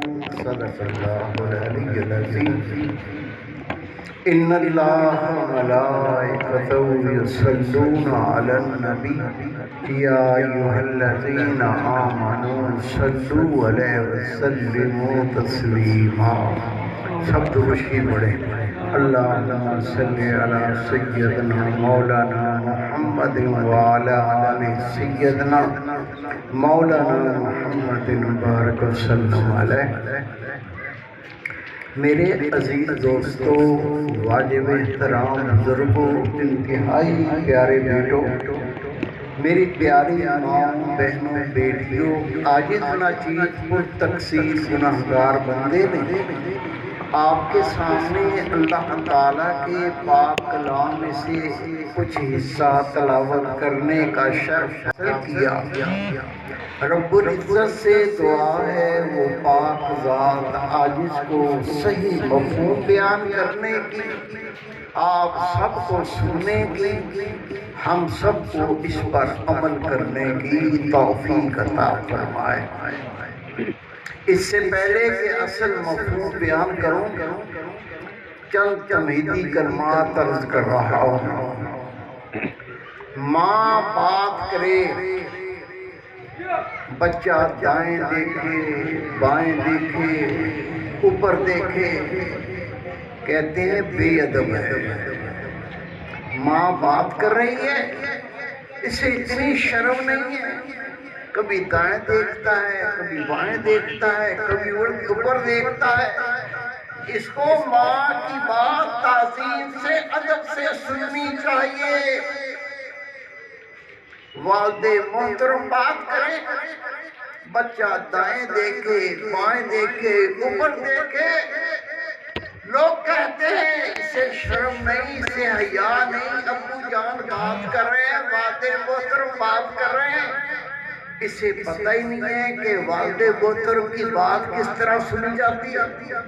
صدق اللہ العلی العظیم ان اللہ وملائکتہ یصلون علی النبی یا ایھا الذین آمنوا صلوا علیہ وسلموا تسلیما۔ سب درشی پڑھے اللہم صلی علی سیدنا مولانا محمد وعلی آل سیدنا مولانا محمد مبارک وسلم علیہ۔ میرے عزیز دوستو، واجب احترام بزرگوں، انتہائی پیارے بیٹوں، میری پیاری ماں، بہنوں، بیٹیوں، عاجز ناچیز پر تقصیر گناہگار بندے نے آپ کے سامنے اللہ تعالیٰ کے پاک کلام میں سے کچھ حصہ تلاوت کرنے کا شرف حاصل کیا۔ رب العزت سے دعا ہے وہ پاک ذات عاجز کو صحیح مفہوم بیان کرنے کی، آپ سب کو سننے کی، ہم سب کو اس پر عمل کرنے کی توفیق عطا فرمائے۔ اس سے پہلے کہ اصل مفہوم بیان کروں، چند تمہیدی کلمات عرض کر رہا ہوں۔ ماں بات کرے، بچہ دائیں دیکھے، بائیں دیکھے، اوپر دیکھے، کہتے ہیں بے ادب ہے۔ ماں بات کر رہی ہے، اسے اتنی شرم نہیں ہے، کبھی دائیں دیکھتا ہے، کبھی بائیں دیکھتا ہے، کبھی اوپر دیکھتا ہے۔ اس کو ماں کی بات تعظیم سے، ادب سے سننی چاہیے۔ والد محترم بات کریں، بچہ دائیں دیکھے، بائیں دیکھے، اوپر دیکھے، لوگ کہتے ہیں اسے شرم نہیں، اسے حیا نہیں، ابو جان بات کر رہے ہیں، والد محترم بات کر رہے ہیں۔ اسے پتہ ہی نہیں ہے کہ والد محترم کی بات کس طرح سنی جاتی ہے۔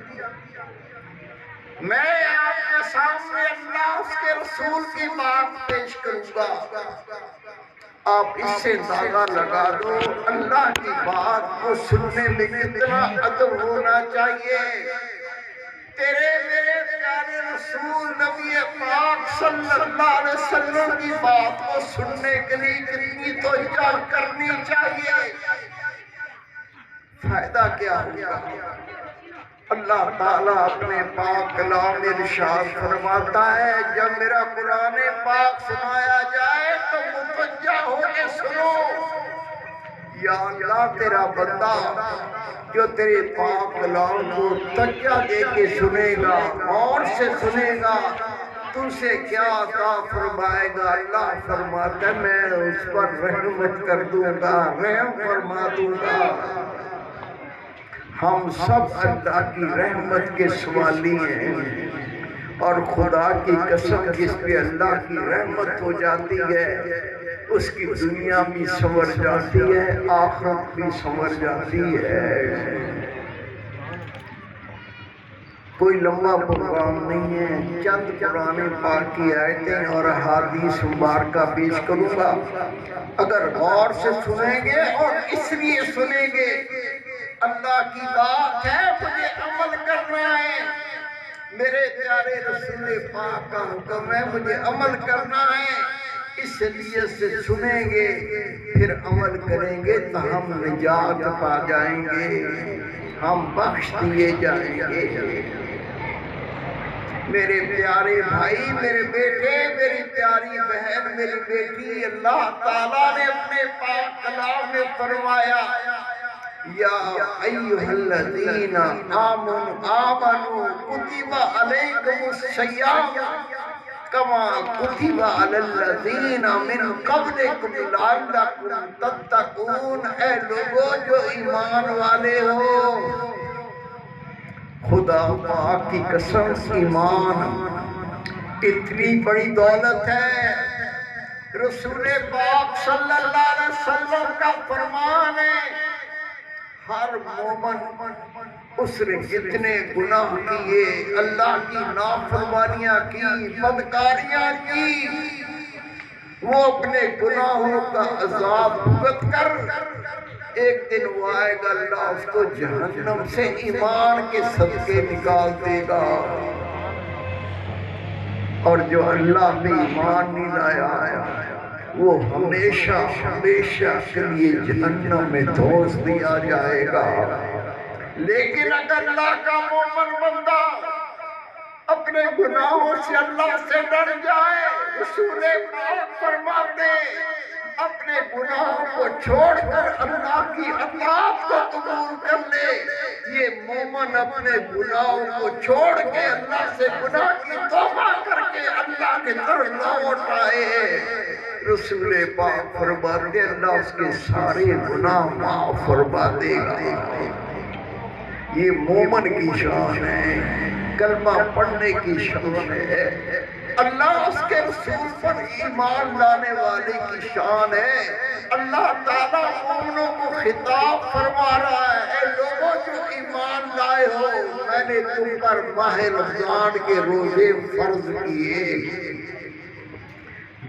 میں آپ کے سامنے اللہ اس کے رسول کی بات پیش کروں گا، آپ اس سے اندازہ لگا دو اللہ کی بات کو سننے میں کتنا ادب ہونا چاہیے۔ تیرے میرے پیارے رسول نبی پاک صلی اللہ علیہ وسلم کی بات کو سننے کے لیے کتنی توجہ کرنی چاہیے۔ فائدہ کیا ہوگا؟ اللہ تعالیٰ اپنے پاک کلام میں ارشاد فرماتا ہے، جب میرا قرآن پاک سنایا جائے تو متوجہ ہو کے سنو۔ یا اللہ، تیرا بندہ جو تیرے پاک کلام کو توجہ دے کے سنے گا، غور سے سنے گا، تم سے کیا عطا فرمائے گا؟ اللہ فرماتا ہے میں اس پر رحمت کر دوں گا، رحم فرما دوں گا۔ ہم سب اللہ کی رحمت کے سوالی ہیں، اور خدا کی قسم جس پہ اللہ کی رحمت ہو جاتی ہے اس کی دنیا بھی سنور جاتی ہے، آخرت بھی سنور جاتی ہے۔ کوئی لمبا پروگرام نہیں ہے، چند قرآن پاک کی آیتیں اور احادیث مبارکہ پیش کروں گا۔ اگر غور سے سنیں گے اور اس لیے سنیں گے اللہ کی بات ہے، مجھے عمل کرنا ہے، میرے پیارے رسول پاک کا حکم ہے، مجھے عمل کرنا ہے، اس لیے سے سنیں گے، پھر عمل کریں گے تو ہم نجات پا جائیں گے، ہم بخش دیے جائیں گے۔ میرے پیارے بھائی، میرے بیٹے، میری پیاری بہن، میری بیٹی، اللہ تعالیٰ نے اپنے پاک کلام میں فرمایا، یا ایھا الذین آمنوا کتب علیکم الصیام کما کتب علی الذین من قبلکم لعلکم تتقون۔ اے لوگو جو ایمان والے ہو، خدا پاک کی قسم، ایمان اتنی بڑی دولت ہے۔ رسول پاک صلی اللہ علیہ وسلم کا فرمان ہے، ہر مومن اس نے جتنے گناہ کیے، اللہ کی نافرمانیاں کی، بدکاریاں کی، وہ اپنے گناہوں کا عذاب بھگت کر ایک دن وہ آئے گا، اللہ اس کو جہنم سے ایمان کے صدقے نکال دے گا، اور جو اللہ پہ ایمان نہیں لایا وہ ہمیشہ ہمیشہ کے لیے جہنم میں دھوس دیا جائے گا۔ لیکن اگر اللہ کا مومن بندہ اپنے گناہوں سے اللہ سے ڈر جائے، رسول پاک فرماتے اپنے گناہوں کو چھوڑ کر اللہ کی اطاعت کو قبول کر لے، یہ مومن اپنے گناہوں کو چھوڑ کے اللہ سے گناہ کی توبہ کر کے اللہ کے طرف لوٹ آئے، رسول پاک فرماتے اللہ اس کے سارے گناہ معاف فرما دے گا۔ یہ مومن کی شان ہے، کلمہ پڑھنے کی شان ہے، اللہ اس کے رسول پر ایمان لانے والے کی شان ہے۔ اللہ تعالیٰ مومنوں کو خطاب فرما رہا ہے، اے لوگوں جو ایمان لائے ہو، میں نے تم پر ماہ رمضان کے روزے فرض کیے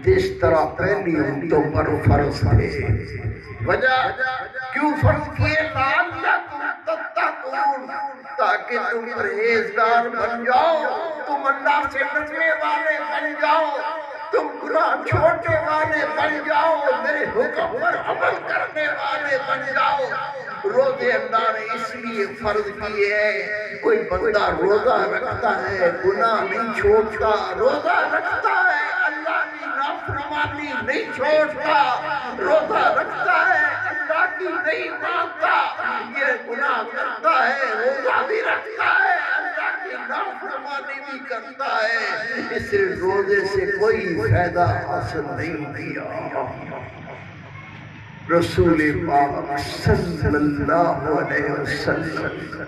جس طرح پہلی امتوں پر فرض تھے۔ وجہ کیوں فرض کیے؟ لعلکم تتقون، تاکہ تم پرہیزگار بن جاؤ، تم اللہ سے ڈرنے والے بن جاؤ، تم گناہ چھوڑنے والے بن جاؤ، میرے حکم پر عمل کرنے والے بن جاؤ۔ روزے اللہ نے اس لیے فرض کیے ہیں، کوئی بندہ روزہ رکھتا ہے گناہ نہیں چھوڑتا، روزہ رکھتا ہے اللہ کی نافرمانی نہیں چھوڑتا، روزہ رکھتا ہے اللہ کی نہیں مانتا، یہ گناہ کرتا ہے، روزہ بھی رکھتا ہے اللہ کی نافرمانی بھی کرتا ہے، اس روزے سے کوئی فائدہ حاصل نہیں کیا۔ رسول پاک صلی اللہ علیہ وسلم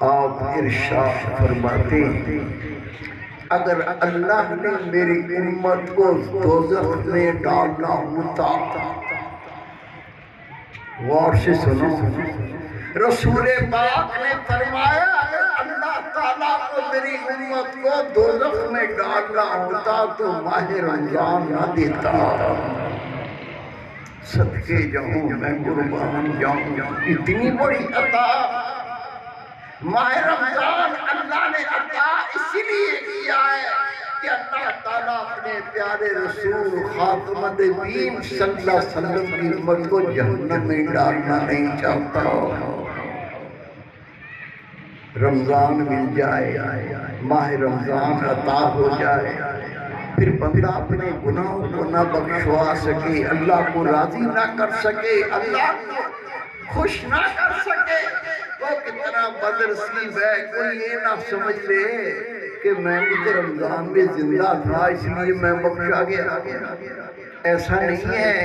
آپ ارشاد فرماتے ہیں اگر اللہ نے میری امت کو دوزخ میں ڈالنا ہوتا، غور سے سنو، رسول پاک نے فرمایا اگر اللہ تعالیٰ کو میری امت کو دوزخ میں ڈالنا ہوتا تو ماہ رمضان نہ دیتا۔ صدقے جاؤں میں قربان جاؤں، اتنی بڑی عطا ماہ رمضان اللہ نے عطا اسی لیے کیا ہے کہ اللہ تعالیٰ اپنے پیارے رسول خاتم النبیین صلی اللہ علیہ وسلم کی امت کو جہنم میں ڈالنا نہیں چاہتا۔ رمضان مل جائے، ماہ رمضان عطا ہو جائے، پھر بندہ اپنے گناہوں کو نہ بخشوا سکے، اللہ کو راضی نہ کر سکے، اللہ کو خوش نہ کر سکے، وہ کتنا بدنصیب ہے۔ کوئی یہ نہ سمجھ لے کہ میں بھی تو رمضان میں زندہ تھا اس لیے میں بخشا گیا، ایسا نہیں ہے۔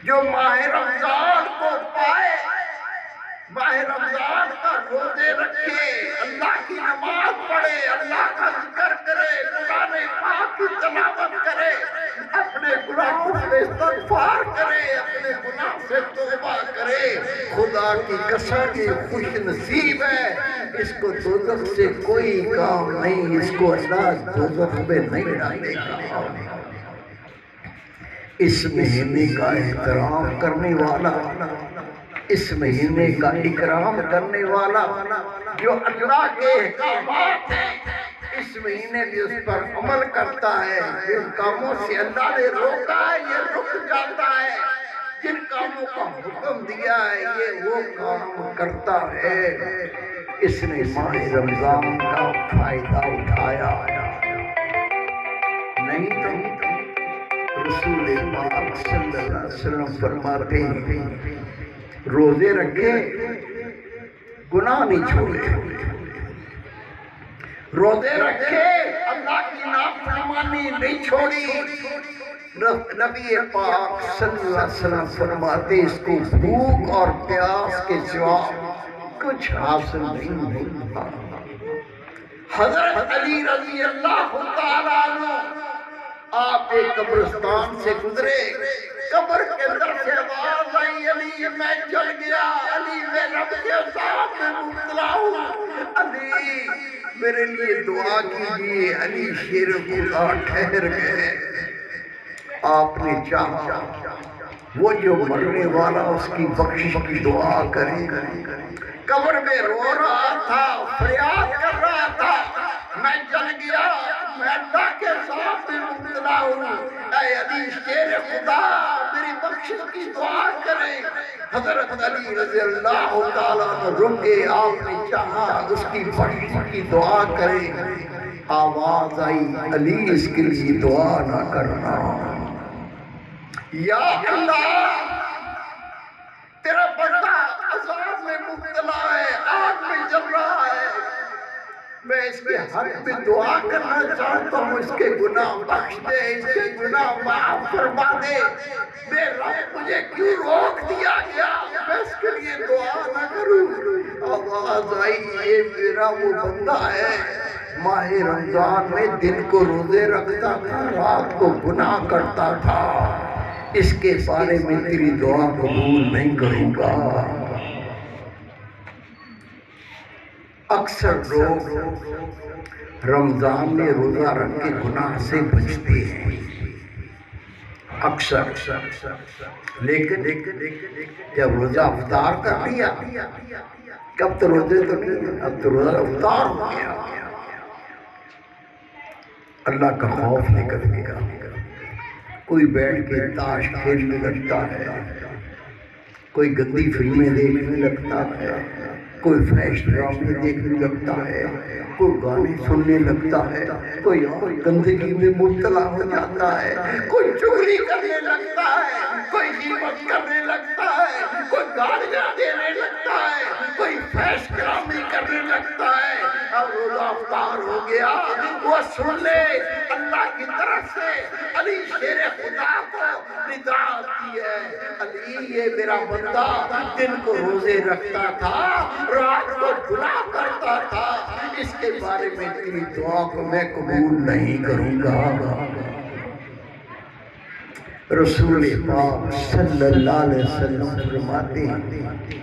جو ماہ رمضان کو پائے، ماہ رمضان کا روزے رکھے، اللہ کی نماز پڑھے، اللہ کا ذکر کرے، قرآن پاک کی تلاوت کرے، اپنے گناہوں سے استغفار کرے، اپنے گناہ سے توبہ کرے، خدا کی قسم یہ خوش نصیب ہے، اس کو دوزخ سے کوئی کام نہیں، اس کو اللہ دوزخ میں نہیں ڈالے گا۔ اس مہینے کا احترام کرنے والا، اس مہینے کا اکرام کرنے والا، جو اللہ کے احکامات ہیں اس مہینے بھی اس پر عمل کرتا ہے، جن کاموں سے اللہ نے روکا ہے یہ رک جاتا ہے، جن کاموں کا حکم دیا ہے یہ وہ کام کرتا ہے، اس نے ماہ رمضان کا فائدہ اٹھایا۔ نہیں تو رسول پاک صلی اللہ علیہ وسلم فرماتے ہیں روزے رکھے گناہ نہیں چھوڑے، روزے رکھے اللہ کی نافرمانی نہیں چھوڑی، نبی پاک صلی اللہ علیہ وسلم فرماتے اس کو بھوک اور پیاس کے سوا کچھ حاصل نہیں ہوتا۔ حضرت علی رضی اللہ تعالیٰ عنہ آپ ایک قبرستان سے گزرے، قبر کے اندر سے آواز آئی علی میں جل گیا، علی میں رب کے عذاب میں مبتلا ہوں، علی میرے لیے دعا کیجیے۔ علی شیر خدا ٹھہر گئے، آپ نے چاہا وہ جو مرنے والا اس کی بخشش کی دعا کرے، قبر میں رو رہا تھا، فریاد کر رہا تھا، میں جل گیا، میں اللہ کے ساتھ مبتلا ہوں، اے علی شیر خدا میری بخشش کی دعا کرے۔ حضرت علی رضی اللہ تعالیٰ عنہ رکے، آپ نے چاہا اس کی بخشش کی دعا کرے، آواز آئی علی اس کے لیے دعا نہ کرنا، یا اللہ تیرا بندہ عذاب میں مبتلا ہے، آگ میں جل رہا ہے، میں اس کے حق میں دعا کرنا چاہتا ہوں، اس کے گناہ بخش دے، اس کے گناہ معاف فرما دے، بے رب مجھے کیوں روک دیا گیا میں اس کے لیے دعا نہ کروں۔ آواز آئی یہ میرا وہ بندہ ہے، ماہ رمضان میں دن کو روزے رکھتا تھا، رات کو گناہ کرتا تھا، اس کے بارے میں تیری دعا قبول نہیں کروں گا۔ اکثر لوگ رمضان میں روزہ رکھ کے گناہ سے بچتے ہیں، اکثر، لیکن جب روزہ افطار کر لیا، کب تو روزے تو نہیں، اب تو روزہ افطار ہو گیا، اللہ کا خوف نکل گیا، کوئی بیٹھ کے تاش کھیلنے لگتا ہے، کوئی گندی فلمیں دیکھنے لگتا ہے، کوئی فحش ڈرامے دیکھنے لگتا ہے، کوئی گانے سننے لگتا ہے، کوئی اور گندگی میں مبتلا ہو جاتا ہے، کوئی چغلی کرنے لگتا ہے، کوئی غیبت کرنے لگتا ہے، کوئی گالیاں دینے لگتا ہے، کوئی فحش ڈرامے کرنے لگتا ہے۔ اب روزہ افطار ہو گیا، وہ سن لے اللہ کی طرف سے علی شیر خدا کو ندا آتی ہے، علی یہ میرا بندہ دن کو روزے رکھتا تھا، رات کو گناہ کرتا تھا، اس کے بارے میں تیری دعا کو میں قبول نہیں کروں گا۔ رسول پاک صلی اللہ علیہ وسلم فرماتے ہیں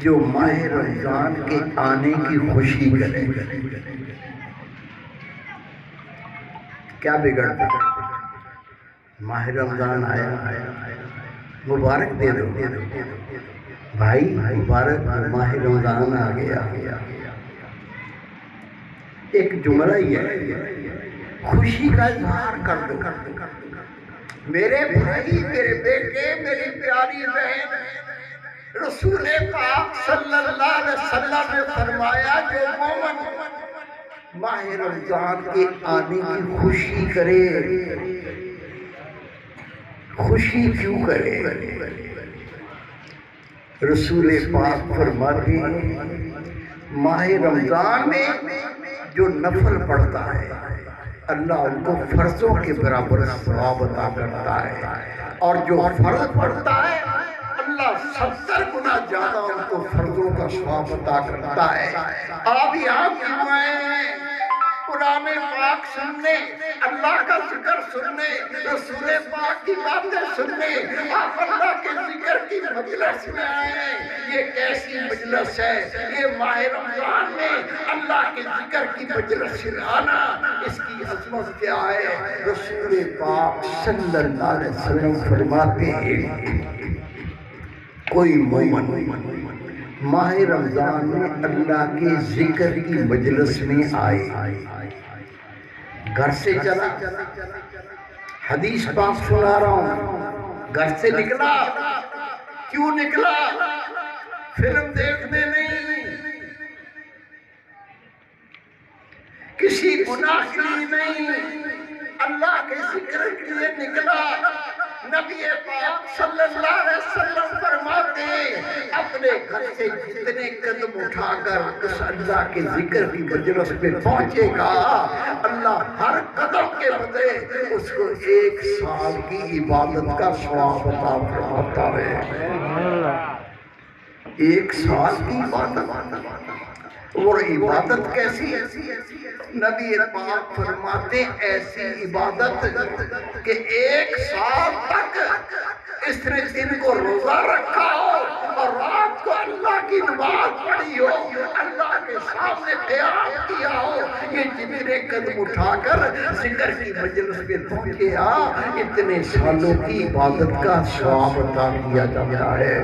جو ماہ رمضان کے آنے کی خوشی کرے، کیا بگڑتا؟ ماہ رمضان آیا، مبارک دے دو بھائی، مبارک ماہ رمضان آ گیا۔ ایک جملہ ہی ہے، خوشی کا اظہار کر دو، میرے بھائی، میرے بیٹے، میری پیاری بہن، رسول پاک صلی اللہ علیہ وسلم نے فرمایا جو مومن ماہ رمضان کے آنے کی خوشی کرے، خوشی کیوں کرے؟ رسول پاک فرماتے ہیں ماہ رمضان میں جو نفل پڑھتا ہے اللہ ان کو فرضوں کے برابر ثواب عطا کرتا ہے، اور جو فرض پڑھتا ہے اللہ 70 گنا زیادہ ان کو فرضوں کا ثواب عطا کرتا ہے۔ آپ یہاں کیوں آئے ہیں؟ قرآن پاک سننے، اللہ کا ذکر سننے، رسول پاک کی باتیں سننے، آپ اللہ کے ذکر کی مجلس میں آئے ہیں۔ یہ کیسی مجلس ہے؟ یہ ماہ رمضان میں اللہ کے ذکر کی مجلس میں آنا، اس کی عظمت کیا ہے؟ رسول پاک صلی اللہ علیہ وسلم فرماتے ہیں کوئی مومن ماہ رمضان میں اللہ کے ذکر کی مجلس میں آئے، گھر سے چلا، حدیث پاک سنا رہا ہوں، گھر سے نکلا، کیوں نکلا؟ فلم دیکھنے نہیں، کسی گناہ کے لیے نہیں، اللہ کے ذکر کے لیے نکلا۔ نبی پاک صلی اللہ علیہ وسلم فرماتے ہیں اپنے گھر سے جتنے قدم اٹھا کر اس اللہ کے ذکر کی مجلس پہ پہنچے گا، اللہ ہر قدم کے بدلے اس کو 1 سال کی عبادت کا ثواب عطا فرماتا ہے۔ 1 سال کی عبادت، اور عبادت کیسی ہے؟ نبی پاک فرماتے ایسی عبادت کہ 1 سال تک اس نے دن کو روزہ رکھا ہو اور رات کو اللہ اللہ کی نماز پڑھی ہو، اللہ کے سامنے قیام کیا ہو، یہ جتنے قدم اٹھا کر ذکر کی مجلس میں پہنچے اتنے سالوں کی عبادت کا ثواب عطا کیا جاتا ہے۔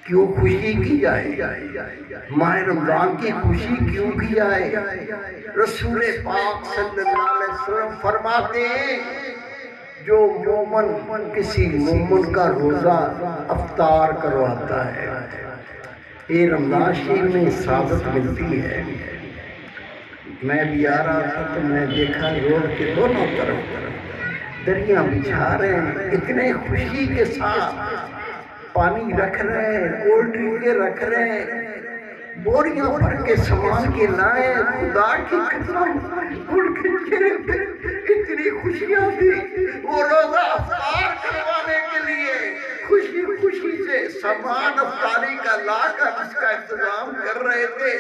کیوں خوشی کی جائے؟ ماہ رمضان کی خوشی کیوں کی جائے؟ رسول پاک صلی اللہ علیہ وسلم فرماتے ہیں جو مومن کسی مومن کا روزہ افطار کرواتا ہے، یہ رمضان شریف میں سعادت ملتی ہے۔ میں بھی آ رہا تھا تو میں دیکھا روڈ کے دونوں طرف دریاں بچھا رہے ہیں، اتنے خوشی کے ساتھ پانی رکھ رہے ہیں، کولڈ ڈرنکیں رکھ رہے ہیں، بوریاں بھر کے سامان کے لائے، خدا کی قسم ان کے چہرے پہ اتنی خوشیاں تھی، وہ روزہ افطار کروانے کے لیے خوشی خوشی سے سامان افطاری کا لا کر اس کا انتظام کر رہے تھے۔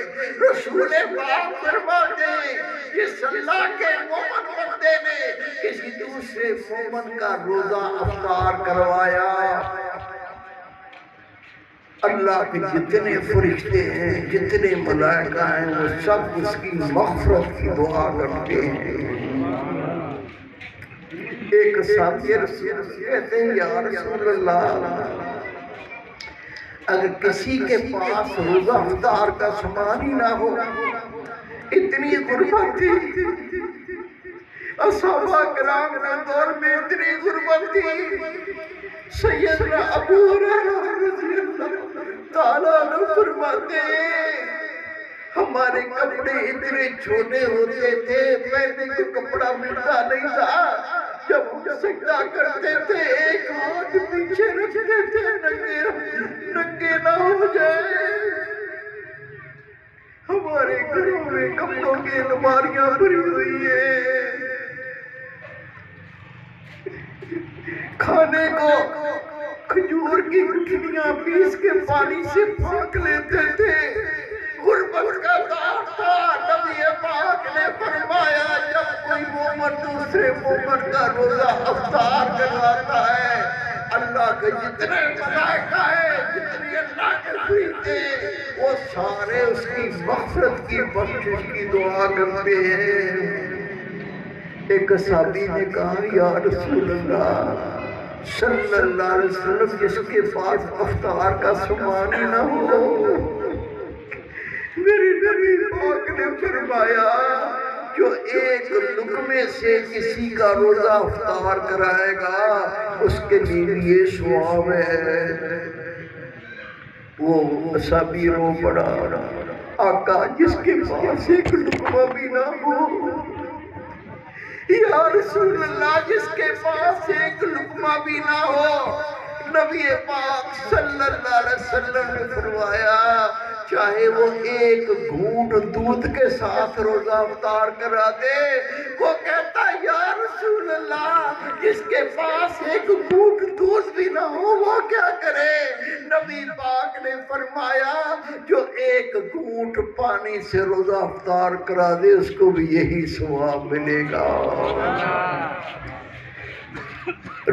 رسول پاک فرماتے ہیں جس اللہ کے مومن بندے نے کسی دوسرے مومن کا روزہ افطار کروایا، اللہ کے جتنے فرشتے ہیں، جتنے ملائکہ ہیں، وہ سب اس کی مغفرت کی دعا کرتے ہیں۔ ایک صحابی رسول کہتے ہیں یا رسول اللہ، اگر کسی کے پاس روزہ افطار کا سامان ہی نہ ہو، اتنی غربت تھی، صحابہ کرام کے دور میں اتنی غربت تھی، سیدنا ابو ہریرہ رضی اللہ تعالیٰ عنہ فرماتے ہیں ہمارے کپڑے اتنے چھوٹے ہوتے تھے، پہلے کو کپڑا ملتا نہیں تھا، جب ہم سجدہ کرتے تھے ایک ہاتھ پیچھے رکھتے تھے ننگے نہ ہو جائے۔ ہمارے گھروں میں کپڑوں کی الماریاں بھری ہوئی ہیں، کھانے کو کھجور کی گٹھلیاں پیس کے پانی سے پھاک لیتے تھے، غربت کا دور تھا۔ نبی پاک نے فرمایا جب کوئی مومن دوسرے مومن کا روزہ افطار کرواتا ہے، اللہ کے جتنے ملائکہ ہیں، جتنی اللہ کے فرشتے، وہ سارے اس کی مغفرت کی بخشش کی دعا کرتے ہیں۔ ایک صحابی نے کہا یا رسول اللہ صلی اللہ علیہ وسلم، جس کے پاس افطار کا سامان ہی نہ ہو، میرے نبی پاک نے فرمایا جو ایک لقمے سے کسی کا روزہ افطار کرائے گا اس کے لیے یہ ثواب ہے۔ وہ صحابی رو پڑا، آقا جس کے پاس ایک لقمہ بھی نہ ہو، یا رسول اللہ جس کے پاس ایک لقمہ بھی نہ ہو، نبی پاک صلی اللہ علیہ وسلم نے فرمایا چاہے وہ ایک گھونٹ دودھ کے ساتھ روزہ افطار کرا دے، وہ کہتا یا رسول اللہ جس کے پاس ایک گھونٹ دودھ بھی نہ ہو وہ کیا کرے؟ نبی پاک نے فرمایا جو ایک گھونٹ پانی سے روزہ افطار کرا دے اس کو بھی یہی ثواب ملے گا۔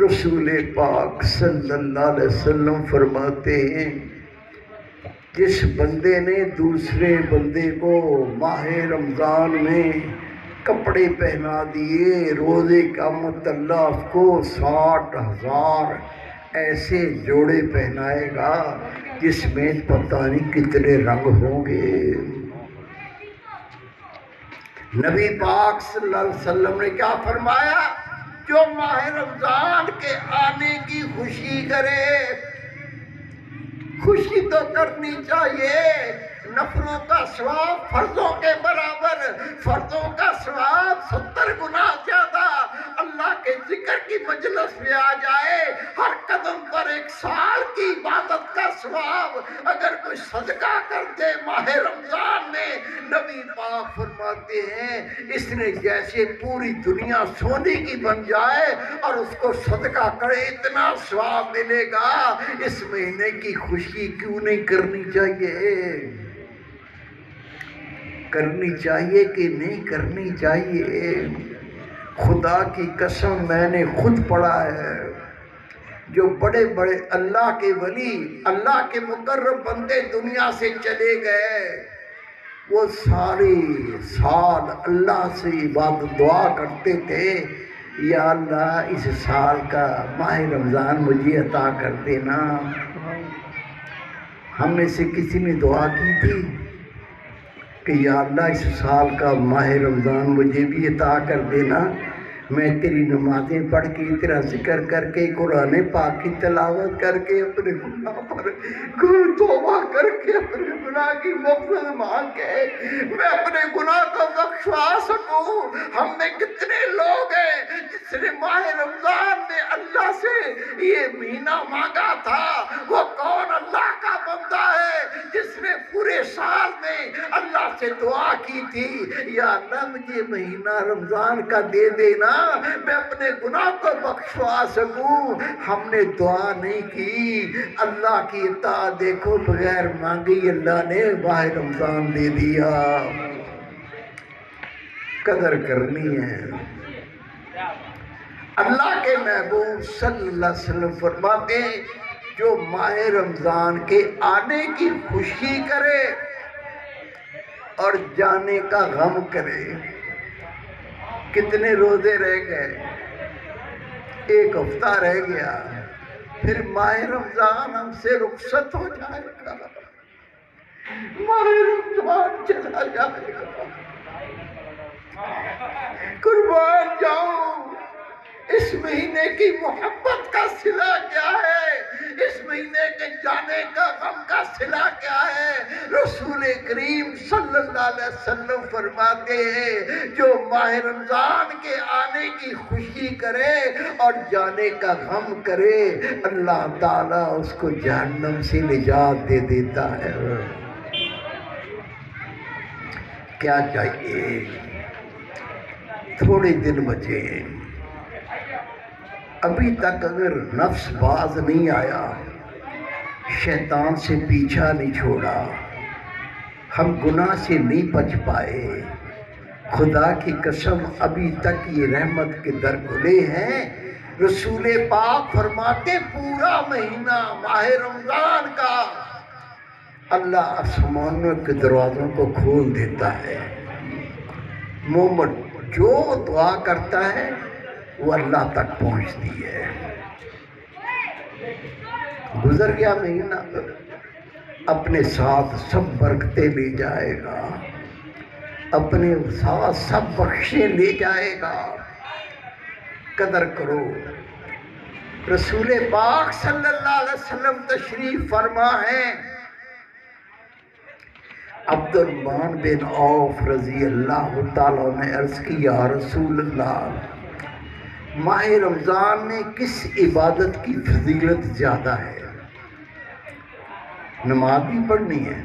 رسول پاک صلی اللہ علیہ وسلم فرماتے ہیں جس بندے نے دوسرے بندے کو ماہ رمضان میں کپڑے پہنا دیے، روزے کا مطلع اس کو 60,000 ایسے جوڑے پہنائے گا جس میں پتہ نہیں کتنے رنگ ہوں گے۔ نبی پاک صلی اللہ علیہ وسلم نے کیا فرمایا؟ جو ماہ رمضان کے آنے کی خوشی کرے، خوشی تو کرنی چاہیے، نفلوں کا ثواب فرضوں کے برابر، فرضوں کا ثواب 70 گنا زیادہ، اللہ کے ذکر کی مجلس میں آ جائے، ہر قدم پر 1 سال کی عبادت کا ثواب اگر کوئی صدقہ کر دے ماہ رمضان میں، نبی پاک فرماتے ہیں اس نے جیسے پوری دنیا سونے کی بن جائے اور اس کو صدقہ کرے اتنا ثواب ملے گا۔ اس مہینے کی خوشی کیوں نہیں کرنی چاہیے؟ کرنی چاہیے کہ نہیں کرنی چاہیے؟ خدا کی قسم میں نے خود پڑھا ہے، جو بڑے بڑے اللہ کے ولی، اللہ کے مقرب بندے دنیا سے چلے گئے، وہ سارے سال اللہ سے عبادت دعا کرتے تھے، یا اللہ اس سال کا ماہ رمضان مجھے عطا کر دینا۔ ہم میں سے کسی نے دعا کی تھی کہ یا اللہ اس سال کا ماہ رمضان مجھے بھی عطا کر دینا، میں تیری نمازیں پڑھ کے، تیرا ذکر کر کے، قرآن پاک کی تلاوت کر کے، اپنے گناہ پر توبہ کر کے، اپنے گناہ کی مغفرت مانگ کے میں اپنے گناہ کو بخشوا سکوں۔ ہم میں کتنے لوگ ہیں جس نے ماہ رمضان میں اللہ سے یہ مہینہ مانگا تھا؟ وہ کون اللہ کا بندہ ہے جس نے پورے سال میں اللہ سے دعا کی تھی، یا اللہ مجھے مہینہ رمضان کا دے دینا، میں اپنے گناہ کو بخشوا سکوں؟ ہم نے دعا نہیں کی، اللہ کی اطاعت دیکھو، بغیر مانگی اللہ نے ماہ رمضان دے دیا۔ قدر کرنی ہے۔ اللہ کے محبوب صلی اللہ علیہ وسلم فرماتے ہیں جو ماہ رمضان کے آنے کی خوشی کرے اور جانے کا غم کرے۔ کتنے روزے رہ گئے؟ ایک ہفتہ رہ گیا، پھر ماہ رمضان ہم سے رخصت ہو جائے گا، ماہ رمضان چلا جائے گا۔ قربان جاؤں، اس مہینے کی محبت کا صلہ کیا ہے؟ اس مہینے کے جانے کا غم کا صلہ کیا ہے؟ رسول کریم صلی اللہ علیہ وسلم فرماتے ہیں جو ماہ رمضان کے آنے کی خوشی کرے اور جانے کا غم کرے، اللہ تعالیٰ اس کو جہنم سے نجات دے دیتا ہے۔ کیا چاہیے؟ تھوڑے دن بچے ہیں، ابھی تک اگر نفس باز نہیں آیا، شیطان سے پیچھا نہیں چھوڑا، ہم گناہ سے نہیں بچ پائے، خدا کی قسم ابھی تک یہ رحمت کے در کھلے ہیں۔ رسول پاک فرماتے پورا مہینہ ماہ رمضان کا اللہ آسمانوں کے دروازوں کو کھول دیتا ہے۔ مومن جو دعا کرتا ہے وہ اللہ تک پہنچتی ہے۔ گزر گیا مہینہ، اپنے ساتھ سب برکتیں لے جائے گا، اپنے ساتھ سب بخشیں لے جائے گا۔ قدر کرو۔ رسول پاک صلی اللہ علیہ وسلم تشریف فرما ہے، عبد الرحمن بن عوف رضی اللہ تعالیٰ نے عرض کی یا رسول اللہ، ماہ رمضان میں کس عبادت کی فضیلت زیادہ ہے؟ نماز بھی پڑھنی ہے،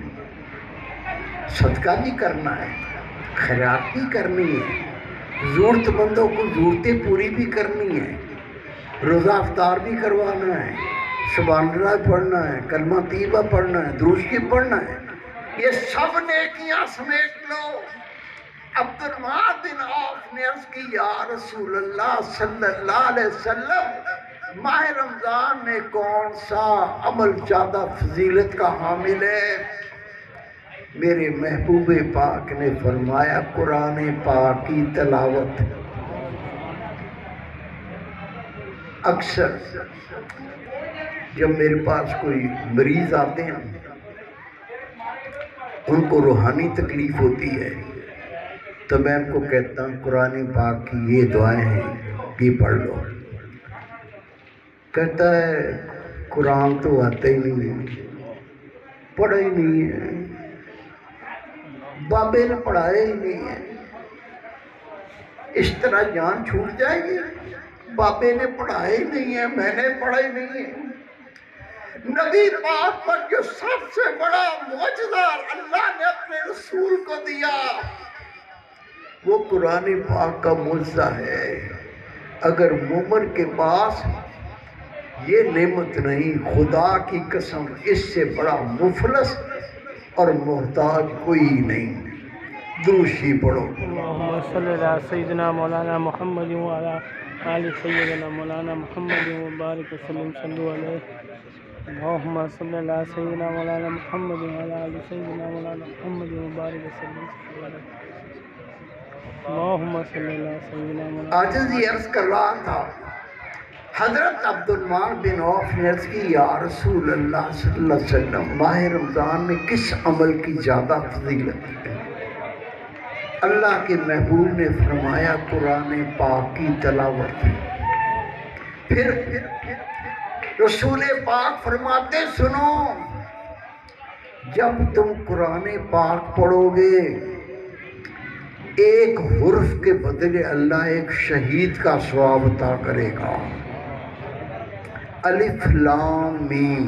صدقہ بھی کرنا ہے، خیرات بھی کرنی ہے، ضرورت مندوں کو ضرورتیں پوری بھی کرنی ہے، روزہ افطار بھی کروانا ہے، سبحان اللہ پڑھنا ہے، کلمہ طیبہ پڑھنا ہے، درود شریف پڑھنا ہے، یہ سب نیکیاں سمیٹ لو۔ عبد الرحمن بن عوف نے عرض کی یا رسول اللہ صلی اللہ علیہ وسلم، ماہ رمضان میں کون سا عمل زیادہ فضیلت کا حامل ہے؟ میرے محبوب پاک نے فرمایا قرآن پاک کی تلاوت۔ اکثر جب میرے پاس کوئی مریض آتے ہیں، ان کو روحانی تکلیف ہوتی ہے، تو میں ان کو کہتا ہوں قرآن پاک کی یہ دعائیں ہیں، یہ پڑھ لو۔ کہتا ہے قرآن تو آتا ہی نہیں ہے، پڑھا ہی نہیں ہے، بابے نے پڑھایا ہی نہیں ہے۔ اس طرح جان چھوٹ جائے گی؟ بابے نے پڑھایا ہی نہیں ہے، میں نے پڑھا ہی نہیں ہے۔ نبی پاک پر جو سب سے بڑا معجزہ اللہ نے اپنے رسول کو دیا وہ قرآن پاک کا معجزہ ہے۔ اگر مومن کے پاس یہ نعمت نہیں، خدا کی قسم اس سے بڑا مفلس اور محتاج کوئی نہیں۔ درود شریف پڑھو۔ اللہم صلی علی سیدنا مولانا محمد وعلی آل سیدنا مولانا محمد مبارک وسلم صلو علیہ اللہم صلی اللہ سیدنا مولانا محمد وعلی آل سیدنا مولانا محمد مبارک وسلم صلو علیہ اللہم صلی اللہ سیدنا مولانا عاجزی عرض کر رہا تھا، حضرت عبد الرحمن بن عوف نے عرض کی یا رسول اللہ صلی اللہ علیہ وسلم ماہ رمضان میں کس عمل کی زیادہ فضیلت ہے؟ اللہ کے محبوب نے فرمایا قرآن پاک کی تلاوت۔ پھر رسول پاک فرماتے سنو، جب تم قرآن پاک پڑھو گے ایک حرف کے بدلے اللہ ایک شہید کا ثواب عطا کرے گا۔ الف لام میم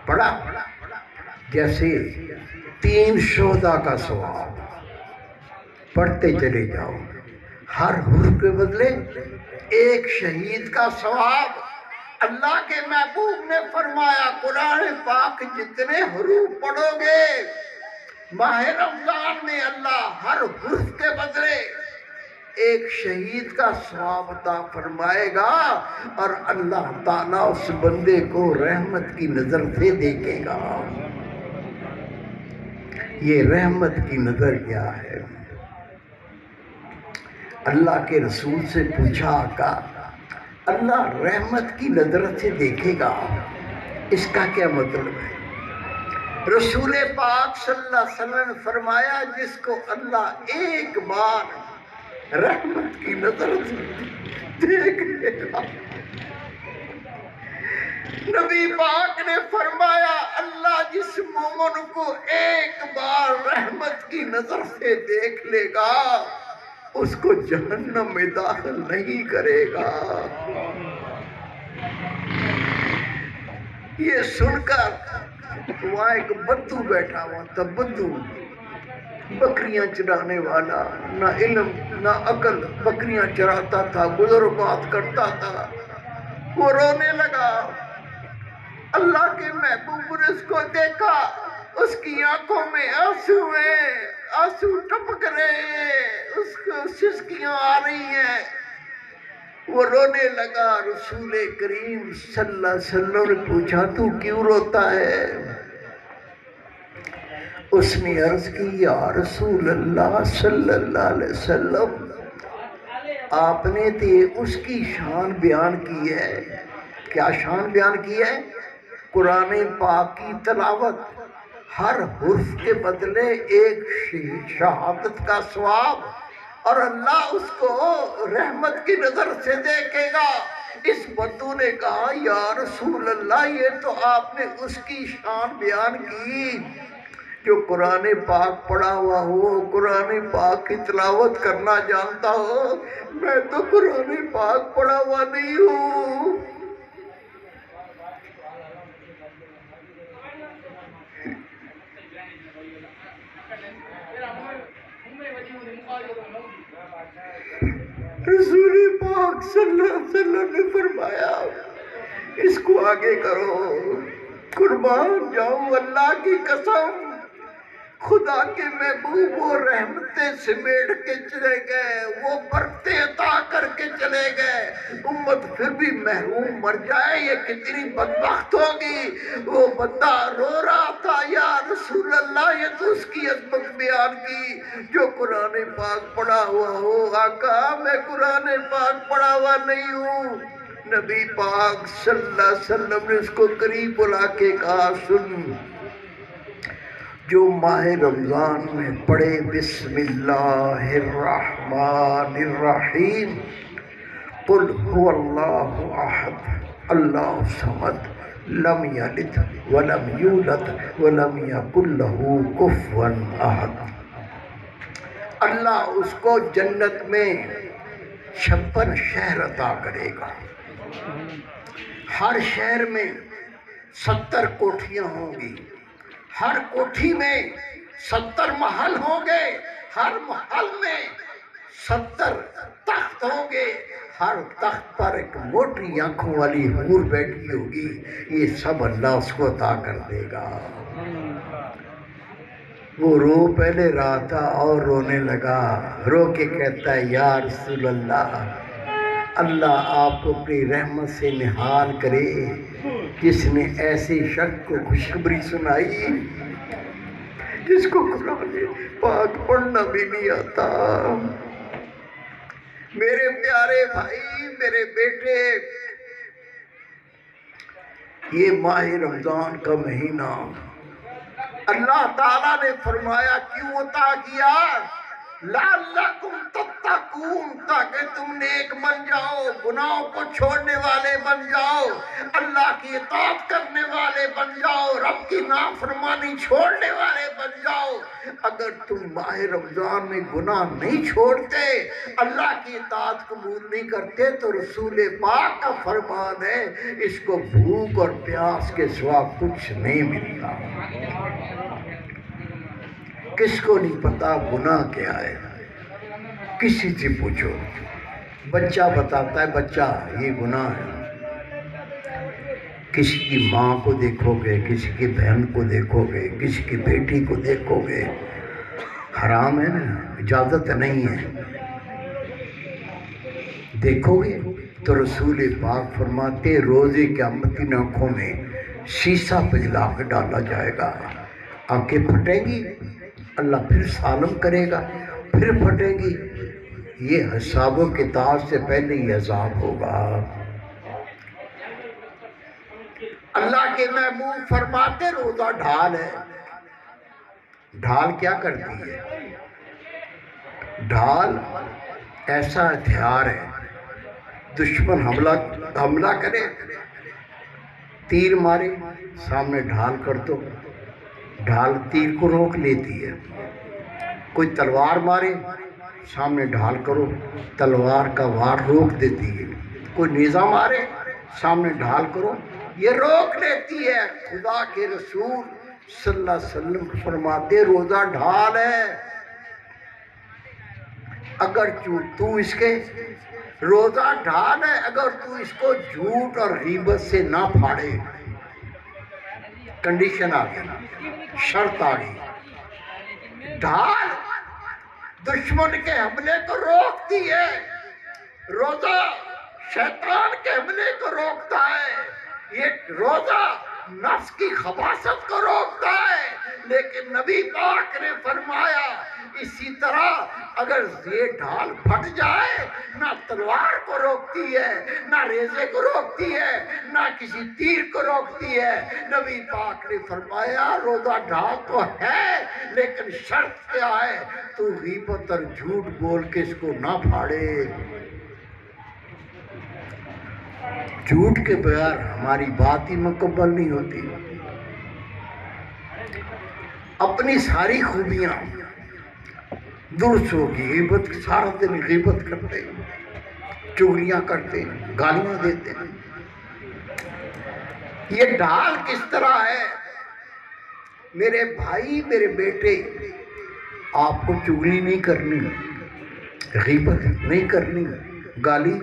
پڑھا جیسے 3 شہداء کا ثواب، پڑھتے چلے جاؤ، ہر حرف کے بدلے ایک شہید کا ثواب۔ اللہ کے محبوب نے فرمایا قرآن پاک جتنے حروف پڑھو گے ماہ رمضان میں اللہ ہر حرف کے بدلے ایک شہید کا ثواب عطا فرمائے گا، اور اللہ تعالیٰ اس بندے کو رحمت کی نظر سے دیکھے گا۔ یہ رحمت کی نظر کیا ہے؟ اللہ کے رسول سے پوچھا آقا اللہ رحمت کی نظر سے دیکھے گا، اس کا کیا مطلب ہے؟ رسول پاک صلی اللہ علیہ وسلم نے فرمایا جس کو اللہ ایک بار رحمت کی نظر سے دیکھ لے گا۔ نبی پاک نے فرمایا اللہ جس مومن کو ایک بار رحمت کی نظر سے دیکھ لے گا اس کو جہنم میں داخل نہیں کرے گا۔ یہ سن کر وہاں ایک بدو بیٹھا ہوا تھا، بدو بکریاں چرانے والا، نہ علم نہ عقل، بکریاں چراتا تھا، گزربات کرتا تھا، وہ رونے لگا۔ اللہ کے محبوب نے اس کو دیکھا، اس کی آنکھوں میں آنسو ہیں، آنسو ٹپک رہے ہیں، اس کو سسکیاں آ رہی ہیں، وہ رونے لگا۔ رسول کریم صلی اللہ علیہ وسلم نے پوچھا تو کیوں روتا ہے؟ اس نے عرض کی یا رسول اللہ صلی اللہ علیہ وسلم آپ نے تو اس کی شان بیان کی ہے۔ کیا شان بیان کی ہے؟ قرآن پاک کی تلاوت، ہر حرف کے بدلے ایک شہادت کا ثواب، اور اللہ اس کو رحمت کی نظر سے دیکھے گا۔ اس بدو نے کہا یا رسول اللہ یہ تو آپ نے اس کی شان بیان کی جو قرآن پاک پڑھا ہوا ہو، قرآن پاک کی تلاوت کرنا جانتا ہو، میں تو قرآن پاک پڑھا ہوا نہیں ہوں۔ رسول پاک صلی اللہ علیہ وسلم نے فرمایا اس کو آگے کرو، قربان جاؤں اللہ کی قسم، خدا کے محبوب وہ رحمتیں سمیٹ کے چلے گئے، وہ برکتیں عطا کر کے چلے گئے، امت پھر بھی محروم مر جائے یہ کتنی بدبخت ہوگی۔ وہ بندہ رو رہا تھا یا رسول اللہ یہ تو اس کی عظمت بیان کی جو قرآن پاک پڑھا ہوا ہو۔ آقا میں قرآن پاک پڑھا ہوا نہیں ہوں۔ نبی پاک صلی اللہ علیہ وسلم نے اس کو قریب بلا کے کہا سن، جو ماہ رمضان میں پڑھے بسم اللہ الرحمن الرحیم قل هو اللہ احد اللہ الصمد لم یلد ولم یولد ولم یکن له کفوا احد، اللہ اس کو جنت میں 56 شہر عطا کرے گا۔ ہر شہر میں 70 کوٹھیاں ہوں گی، ہر کوٹھی میں 70 محل ہوں گے، ہر محل میں 70 تخت ہوں گے، ہر تخت پر ایک موٹی آنکھوں والی حور بیٹھی ہوگی، یہ سب اللہ اس کو عطا کر دے گا۔ وہ رو پہلے رہا تھا اور رونے لگا، رو کے کہتا ہے یا رسول اللہ، اللہ آپ کو اپنی رحمت سے نہال کرے، جس نے ایسے شخص کو خوشخبری سنائی جس کو قرآن پاک پڑھنا بھی نہیں آتا۔ میرے پیارے بھائی، میرے بیٹے، یہ ماہ رمضان کا مہینہ اللہ تعالیٰ نے فرمایا کیوں عطا کیا؟ لعلکم تتقون، تاکہ تم نیک بن جاؤ، گناہوں کو چھوڑنے والے بن جاؤ، اللہ کی اطاعت کرنے والے بن جاؤ، رب کی نافرمانی چھوڑنے والے بن جاؤ۔ اگر تم ماہ رمضان میں گناہ نہیں چھوڑتے، اللہ کی اطاعت قبول نہیں کرتے، تو رسول پاک کا فرمان ہے اس کو بھوک اور پیاس کے سوا کچھ نہیں ملتا۔ کس کو نہیں پتا گناہ کیا ہے؟ کسی سے پوچھو، بچہ بتاتا ہے بچہ یہ گناہ ہے۔ کسی کی ماں کو دیکھو گے، کسی کی بہن کو دیکھو گے، کسی کی بیٹی کو دیکھو گے، حرام ہے نا، اجازت نہیں ہے، دیکھو گے تو رسول پاک فرماتے روزے قیامت کی آنکھوں میں شیشہ پگھلا کے ڈالا جائے گا، آنکھیں پھٹیں گی، اللہ پھر سالم کرے گا، پھر پھٹیں گی، یہ حساب و کتاب سے پہلے ہی عذاب ہوگا۔ اللہ کے محبوب فرماتے روزہ ڈھال ہے۔ ڈھال کیا کرتی ہے؟ ڈھال ایسا ہتھیار ہے، دشمن حملہ کرے، تیر مارے، سامنے ڈھال کر دو، ڈھال تیر کو روک لیتی ہے۔ کوئی تلوار مارے، سامنے ڈھال کرو، تلوار کا وار روک دیتی ہے۔ کوئی نیزہ مارے، سامنے ڈھال کرو، یہ روک لیتی ہے۔ خدا کے رسول صلی اللہ علیہ وسلم فرماتے روزہ ڈھال ہے، اگر تو اس کے روزہ ڈھال ہے، اگر تو اس کو جھوٹ اور غیبت سے نہ پھاڑے۔ کنڈیشن آ گئی، شرط آ گئی۔ ڈھال دشمن کے حملے کو روکتی ہے، روزہ شیطان کے حملے کو روکتا ہے، یہ روزہ نفس کی خباثت کو روکتا ہے۔ لیکن نبی پاک نے فرمایا اسی طرح اگر یہ ڈھال پھٹ جائے، نہ تلوار کو روکتی ہے، نہ ریزے کو روکتی ہے، نہ کسی تیر کو روکتی ہے۔ نبی پاک نے فرمایا روزہ ڈھال تو ہے، لیکن شرط کیا ہے؟ تو غیبت اور جھوٹ بول کے اس کو نہ پھاڑے۔ جھوٹ کے بغیر ہماری بات ہی مکمل نہیں ہوتی۔ اپنی ساری خوبیاں درست ہوگی، غیبت سارا دن غیبت کرتے، چغلیاں کرتے، گالیاں دیتے۔ یہ ڈھال کس طرح ہے؟ میرے بھائی، میرے بیٹے، آپ کو چغلی نہیں کرنی، غیبت نہیں کرنی، گالی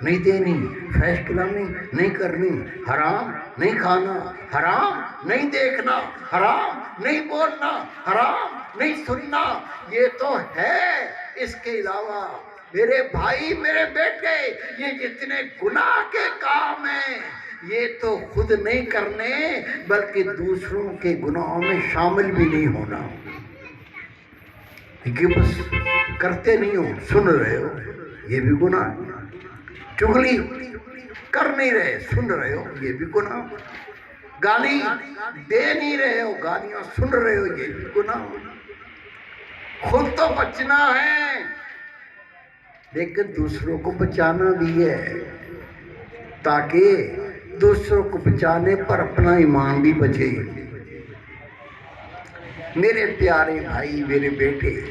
نہیں دینی، فحش کلامی نہیں کرنی، حرام نہیں کھانا، حرام نہیں دیکھنا، حرام نہیں بولنا، حرام نہیں سننا، یہ تو ہے۔ اس کے علاوہ میرے بھائی، میرے بیٹے، یہ جتنے گناہ کے کام ہیں یہ تو خود نہیں کرنے، بلکہ دوسروں کے گناہوں میں شامل بھی نہیں ہونا۔ کہ بس کرتے نہیں ہو، سن رہے ہو، یہ بھی گناہ ہے۔ چغلی کر نہیں رہے، سن رہے ہو، یہ بھی گناہ۔ گالی دے نہیں رہے ہو، گالیاں سن رہے ہو، یہ بھی گناہ۔ خود تو بچنا ہے، لیکن دوسروں کو بچانا بھی ہے، تاکہ دوسروں کو بچانے پر اپنا ایمان بھی بچے۔ میرے پیارے بھائی، میرے بیٹے،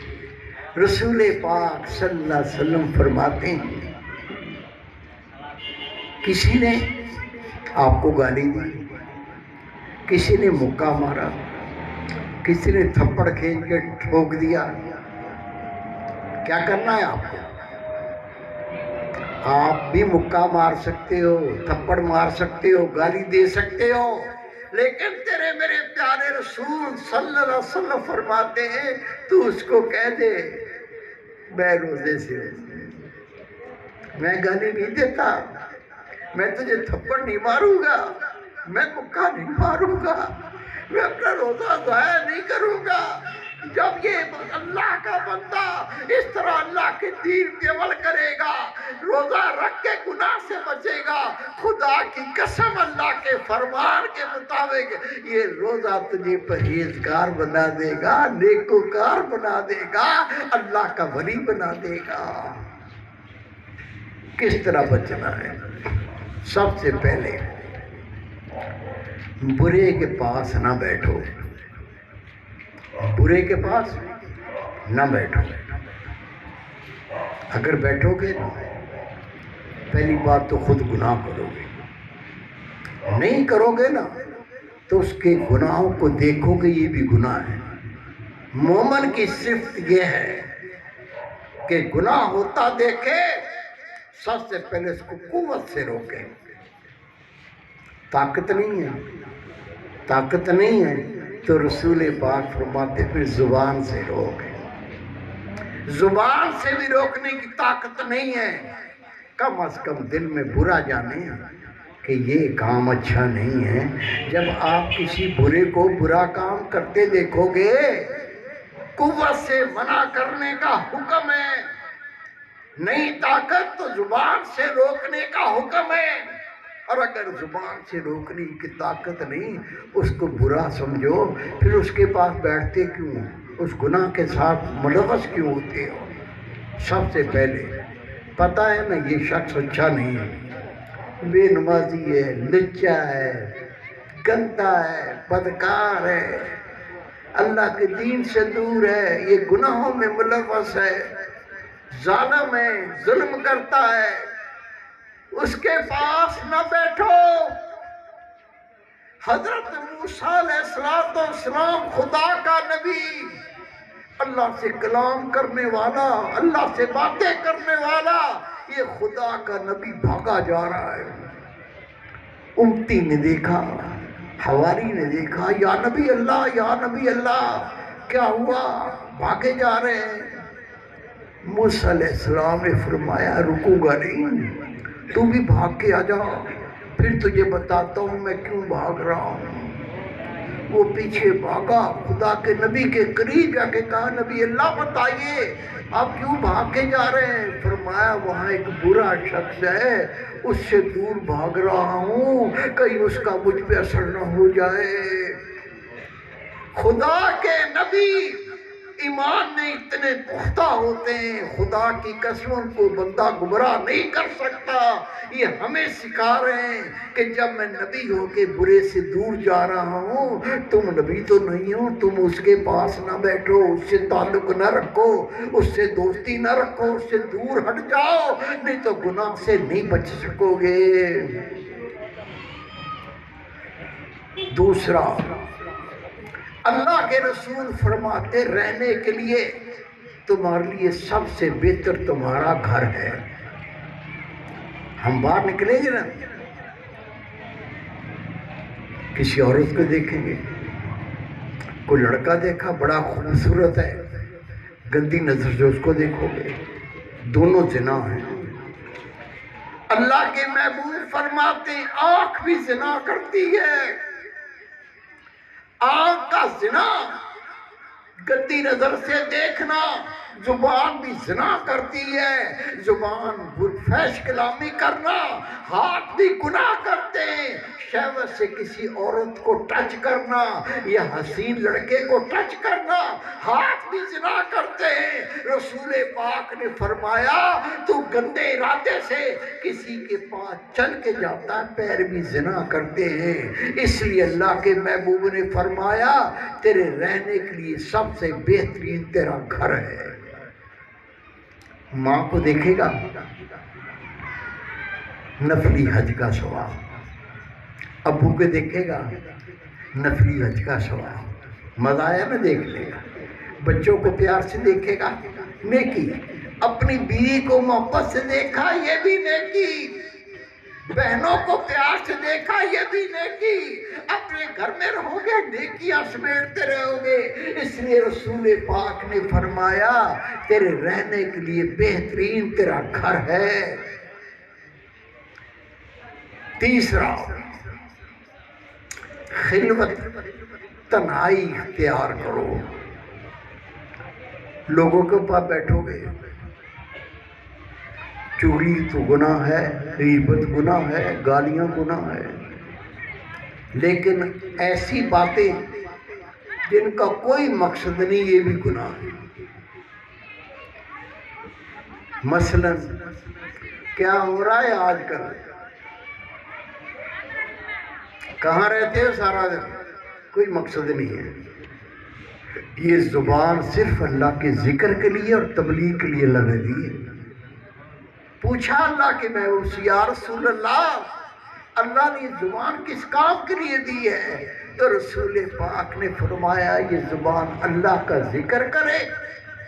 رسول پاک صلی اللہ علیہ وسلم فرماتے ہیں کسی نے آپ کو گالی دی، کسی نے مکہ مارا، کسی نے تھپڑ کھینچ کے ٹھوک دیا، کیا کرنا ہے آپ کو؟ آپ بھی مکہ مار سکتے ہو، تھپڑ مار سکتے ہو، گالی دے سکتے ہو، لیکن تیرے میرے پیارے رسول صلی اللہ علیہ وسلم فرماتے ہیں تو اس کو کہہ دے میں روزے سے میں گالی نہیں دیتا، میں تجھے تھپڑ نہیں ماروں گا، میں مکہ نہیں ماروں گا، میں اپنا روزہ ضائع نہیں کروں گا۔ جب یہ اللہ کا بندہ اس طرح اللہ کے دین پہ عمل کرے گا، روزہ رکھ کے گناہ سے بچے گا، خدا کی قسم اللہ کے فرمان کے مطابق یہ روزہ تجھے پرہیزگار بنا دے گا، نیکوکار بنا دے گا، اللہ کا ولی بنا دے گا۔ کس طرح بچنا ہے؟ سب سے پہلے برے کے پاس نہ بیٹھو، برے کے پاس نہ بیٹھو۔ اگر بیٹھو گے پہلی بات تو خود گناہ کرو گے، نہیں کرو گے نا تو اس کے گناہوں کو دیکھو گے یہ بھی گناہ ہے۔ مومن کی صفت یہ ہے کہ گناہ ہوتا دیکھے سب سے پہلے اس کو قوت سے روکے۔ طاقت نہیں ہے، طاقت نہیں ہے تو رسول پاک فرماتے پھر زبان سے روک، زبان سے بھی روکنے کی طاقت نہیں ہے، کم از کم دل میں برا جانے کہ یہ کام اچھا نہیں ہے۔ جب آپ کسی برے کو برا کام کرتے دیکھو گے قوت سے منع کرنے کا حکم ہے، نہیں طاقت تو زبان سے روکنے کا حکم ہے۔ اور اگر زبان سے روکنے کی طاقت نہیں، اس کو برا سمجھو، پھر اس کے پاس بیٹھتے کیوں، اس گناہ کے ساتھ ملوث کیوں ہوتے ہو؟ سب سے پہلے پتہ ہے نا یہ شخص اچھا نہیں ہے، بے نمازی ہے، لچا ہے، گندا ہے، بدکار ہے، اللہ کے دین سے دور ہے، یہ گناہوں میں ملوث ہے، ظالم ہے، ظلم کرتا ہے، اس کے پاس نہ بیٹھو۔ حضرت موسیٰ علیہ السلام خدا کا نبی، اللہ سے کلام کرنے والا، اللہ سے باتیں کرنے والا، یہ خدا کا نبی بھاگا جا رہا ہے۔ امتی نے دیکھا، حواری نے دیکھا، یا نبی اللہ، یا نبی اللہ، کیا ہوا؟ بھاگے جا رہے ہیں۔ موسیٰ علیہ السلام نے فرمایا رکوں گا نہیں، تو بھی بھاگ کے آ جا، پھر تجھے بتاتا ہوں میں کیوں بھاگ رہا ہوں۔ وہ پیچھے بھاگا، خدا کے نبی کے قریب جا کے کہا نبی اللہ بتائیے آپ کیوں بھاگ کے جا رہے ہیں؟ فرمایا وہاں ایک برا شخص ہے، اس سے دور بھاگ رہا ہوں کہیں اس کا مجھ پہ اثر نہ ہو جائے۔ خدا کے نبی ایمان میں اتنے پختہ ہوتے ہیں، خدا کی قسم کو بندہ گمراہ نہیں کر سکتا۔ یہ ہمیں سکھا رہے ہیں کہ جب میں نبی ہو کے برے سے دور جا رہا ہوں، تم نبی تو نہیں ہو، تم اس کے پاس نہ بیٹھو، اس سے تعلق نہ رکھو، اس سے دوستی نہ رکھو، اس سے دور ہٹ جاؤ، نہیں تو گناہ سے نہیں بچ سکو گے۔ دوسرا، اللہ کے رسول فرماتے رہنے کے لیے تمہارے لیے سب سے بہتر تمہارا گھر ہے۔ ہم باہر نکلیں گے نا، کسی عورت کو دیکھیں گے، کوئی لڑکا دیکھا بڑا خوبصورت ہے، گندی نظر سے اس کو دیکھو گے، دونوں زنا ہیں۔ اللہ کے محبوب فرماتے ہیں آنکھ بھی زنا کرتی ہے، آنکھ کا زنا گندی نظر سے دیکھنا، زبان بھی زنا کرتی ہے، زبان فحش کلامی کرنا، ہاتھ بھی گناہ کرتے ہیں، شہوت سے کسی عورت کو ٹچ کرنا یا حسین لڑکے کو ٹچ کرنا، ہاتھ بھی زنا کرتے ہیں۔ رسول پاک نے فرمایا تو گندے ارادے سے کسی کے پاس چل کے جاتا ہے، پیر بھی زنا کرتے ہیں۔ اس لیے اللہ کے محبوب نے فرمایا تیرے رہنے کے لیے سب سے بہترین تیرا گھر ہے۔ ماں کو دیکھے گا نفلی حج کا ثواب، ابو کے دیکھے گا نفلی حج کا ثواب، مزہ آیا نا دیکھنے کا۔ بچوں کو پیار سے دیکھے گا نیکی، اپنی بیوی کو محبت سے دیکھا یہ بھی نیکی، بہنوں کو پیار سے دیکھا یہ بھی نیکی، اپنے گھر میں رہو گے نیکیاں سمیٹتے رہو گے. اس لیے رسول پاک نے فرمایا تیرے رہنے کے لیے بہترین تیرا گھر ہے. تیسرا، خلوت، تنہائی اختیار کرو. لوگوں کے پاس بیٹھو گے، چغلی تو گناہ ہے، غیبت گناہ ہے، گالیاں گناہ ہے، لیکن ایسی باتیں جن کا کوئی مقصد نہیں یہ بھی گناہ ہے. مثلا کیا ہو رہا ہے آج کل؟ کہاں رہتے ہو سارا دن؟ کوئی مقصد نہیں ہے. یہ زبان صرف اللہ کے ذکر کے لیے اور تبلیغ کے لیے اللہ نے دی ہے. پوچھا اللہ کے محبوب سے یا رسول اللہ نے یہ زبان کس کام کے لیے دی ہے؟ تو رسول پاک نے فرمایا یہ زبان اللہ کا ذکر کرے،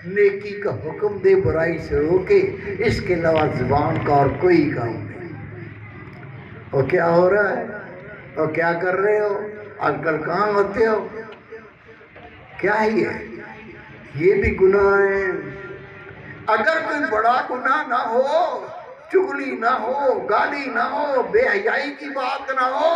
نیکی کا حکم دے، برائی سے روکے، اس کے علاوہ زبان کا اور کوئی کام نہیں. اور کیا ہو رہا ہے اور کیا کر رہے ہو آج کل؟ کہاں ہوتے ہو؟ کیا ہے یہ بھی گناہ ہے. اگر کوئی بڑا گناہ نہ ہو، چغلی نہ ہو، گالی نہ ہو، بے حیائی کی بات نہ ہو،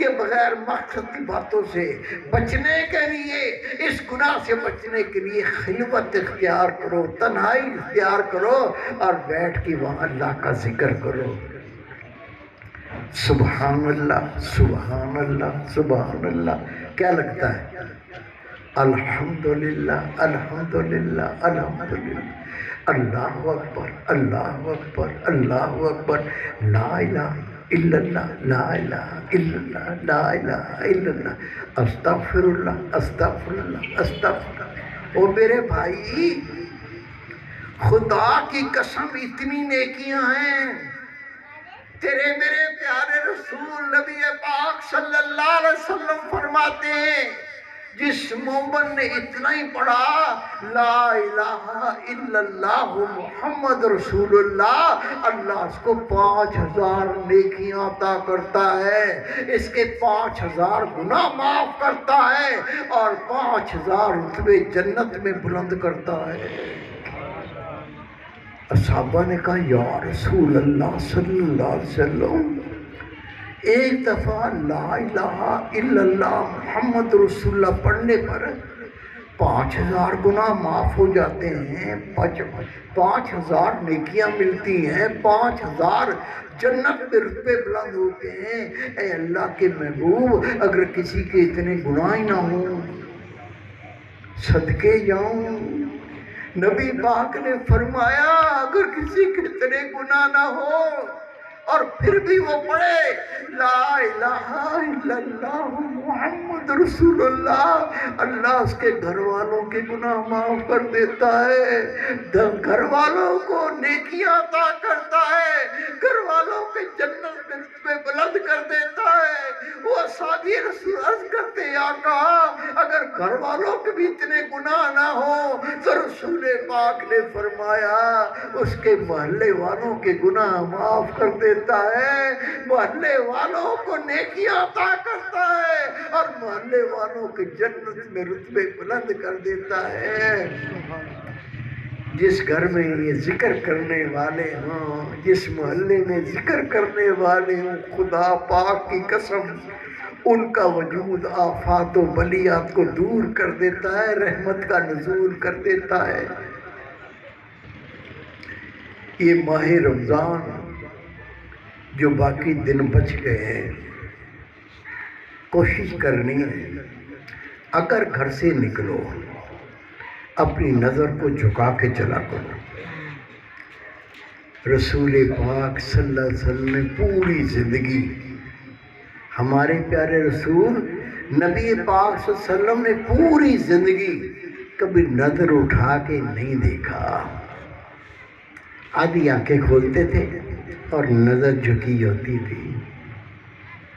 یہ بغیر مقصد کی باتوں سے بچنے کے لیے، اس گناہ سے بچنے کے لیے خلوت اختیار کرو، تنہائی اختیار کرو اور بیٹھ کے وہاں اللہ کا ذکر کرو. سبحان اللہ، سبحان اللہ، سبحان اللہ. کیا لگتا ہے؟ الحمدللہ، الحمدللہ، الحمدللہ، اللہ اکبر، اللہ اکبر، اللہ اکبر، لا الہ الا اللہ، لا الہ الا اللہ، لا الہ الا اللہ، استغفر اللہ، استغفر اللہ، استغفر اللہ. او میرے بھائی، خدا کی قسم اتنی نیکیاں ہیں. تیرے میرے پیارے رسول نبی پاک صلی اللہ علیہ وسلم فرماتے ہیں جس مومن نے اتنا ہی پڑھا لا الہ الا اللہ محمد رسول اللہ، اللہ اس کو 5000 نیکیاں عطا کرتا ہے، اس کے 5000 گناہ معاف کرتا ہے اور 5000 رتبے جنت میں بلند کرتا ہے. صحابہ نے کہا یا رسول اللہ صلی اللہ علیہ وسلم، ایک دفعہ لا الہ الا اللہ محمد رسول اللہ پڑھنے پر 5000 گناہ معاف ہو جاتے ہیں، 5000 نیکیاں ملتی ہیں، 5000 جنت میں رتبے بلند ہوتے ہیں. اے اللہ کے محبوب، اگر کسی کے اتنے گناہ ہی نہ ہوں، صدقے جاؤں. نبی پاک نے فرمایا اگر کسی کے اتنے گناہ نہ ہو اور پھر بھی وہ پڑھے لا الہ الا اللہ محمد رسول اللہ، اللہ اس کے گھر والوں کے گناہ معاف کر دیتا ہے، گھر والوں کو نیکیاں عطا کرتا ہے، گھر والوں کے جنت میں بلند کر دیتا ہے. وہ اصحابی رسول عرض کرتے یا آقا اگر گھر والوں کے بھی اتنے گناہ نہ ہو تو رسول پاک نے فرمایا اس کے محلے والوں کے گناہ معاف کر دیتا ہے، محلے والوں کو نیکیاں عطا کرتا ہے اور محلے والوں کے جنت میں رتبے بلند کر دیتا ہے. جس گھر میں یہ ذکر کرنے والے ہوں، جس محلے میں ذکر کرنے والے ہوں، خدا پاک کی قسم ان کا وجود آفات و بلیات کو دور کر دیتا ہے، رحمت کا نزول کر دیتا ہے. یہ ماہ رمضان جو باقی دن بچ گئے ہیں، کوشش کرنی ہے اگر گھر سے نکلو اپنی نظر کو جھکا کے چلا کرو. رسول پاک صلی اللہ علیہ وسلم نے پوری زندگی، ہمارے پیارے رسول نبی پاک صلی اللہ علیہ وسلم نے پوری زندگی کبھی نظر اٹھا کے نہیں دیکھا. آدھی آنکھیں کھولتے تھے اور نظر جھکی ہوتی تھی.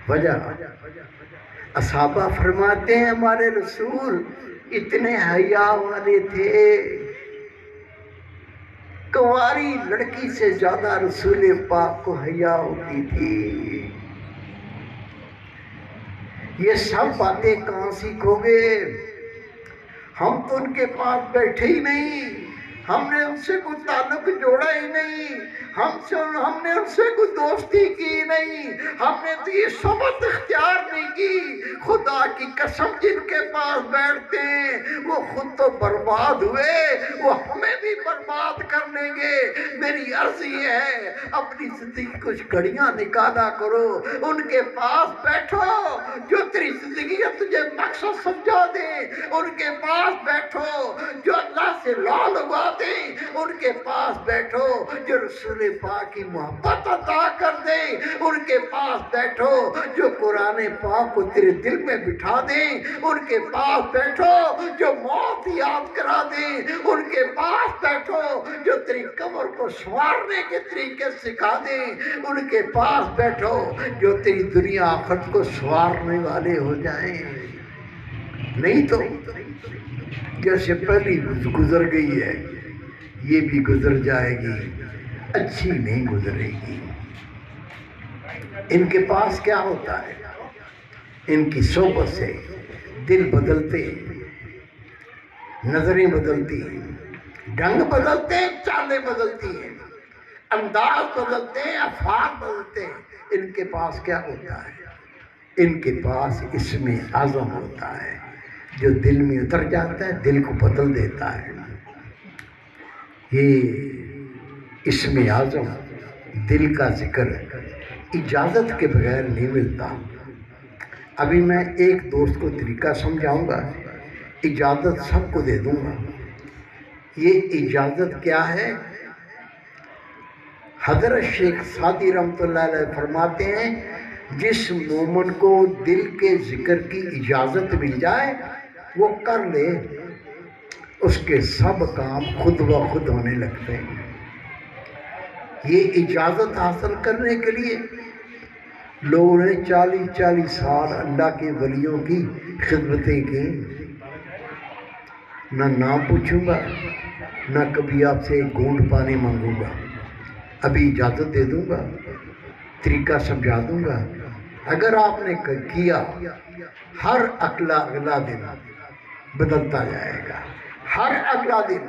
وجہ اصحابہ فرماتے ہیں ہمارے رسول اتنے حیا والے تھے، کنواری لڑکی سے زیادہ رسول پاک کو حیا ہوتی تھی. یہ سب باتیں کہاں سیکھوگے؟ ہم تو ان کے پاس بیٹھے ہی نہیں، ہم نے ان سے کوئی تعلق جوڑا ہی نہیں، ہم نے ان سے کوئی دوستی کی نہیں، ہم نے تو یہ صحبت اختیار نہیں کی۔ خدا کی قسم جن کے پاس بیٹھتے ہیں وہ خود تو برباد ہوئے، وہ ہمیں بھی برباد کر لیں گے۔ میری عرض یہ ہے اپنی زندگی کچھ گھڑیاں نکالا کرو، ان کے پاس بیٹھو جو تیری زندگی کا تجھے مقصد سمجھا دیں، ان کے پاس بیٹھو جو اللہ سے لا لگا دیں، ان کے پاس بیٹھو جو رسول پاک کی محبت عطا کر دیں، ان کے پاس بیٹھو جو قرآن پاک کو تیرے دل میں بٹھا دیں، ان کے پاس بیٹھو جو موت یاد کرا دیں، ان کے پاس بیٹھو جو تیری قبر کو سنوارنے کے طریقے سکھا دیں، ان کے پاس بیٹھو جو تیری دنیا آخرت کو سنوارنے والے ہو جائیں۔ نہیں تو جیسے پہلی گزر گئی ہے یہ بھی گزر جائے گی، اچھی نہیں گزرے گی۔ ان کے پاس کیا ہوتا ہے؟ ان کی صحبت سے دل بدلتے ہیں، نظریں بدلتی ہیں، ڈھنگ بدلتے ہیں، چالیں بدلتی ہیں، انداز بدلتے ہیں، افعال بدلتے ہیں۔ ان کے پاس کیا ہوتا ہے؟ ان کے پاس اسم اعظم ہوتا ہے جو دل میں اتر جاتا ہے، دل کو بدل دیتا ہے۔ یہ اسم اعظم دل کا ذکر اجازت کے بغیر نہیں ملتا۔ ابھی میں ایک دوست کو طریقہ سمجھاؤں گا، اجازت سب کو دے دوں گا۔ یہ اجازت کیا ہے؟ حضرت شیخ سعدی رحمۃ اللہ علیہ فرماتے ہیں جس مومن کو دل کے ذکر کی اجازت مل جائے وہ کر لے، اس کے سب کام خود بخود ہونے لگتے ہیں۔ یہ اجازت حاصل کرنے کے لیے لوگوں نے 40 سال اللہ کے ولیوں کی خدمتیں کی۔ نہ نام پوچھوں گا، نہ کبھی آپ سے ایک گھونٹ پانی مانگوں گا، ابھی اجازت دے دوں گا، طریقہ سمجھا دوں گا۔ اگر آپ نے کیا، ہر اگلا دن بدلتا جائے گا، ہر اگلا دن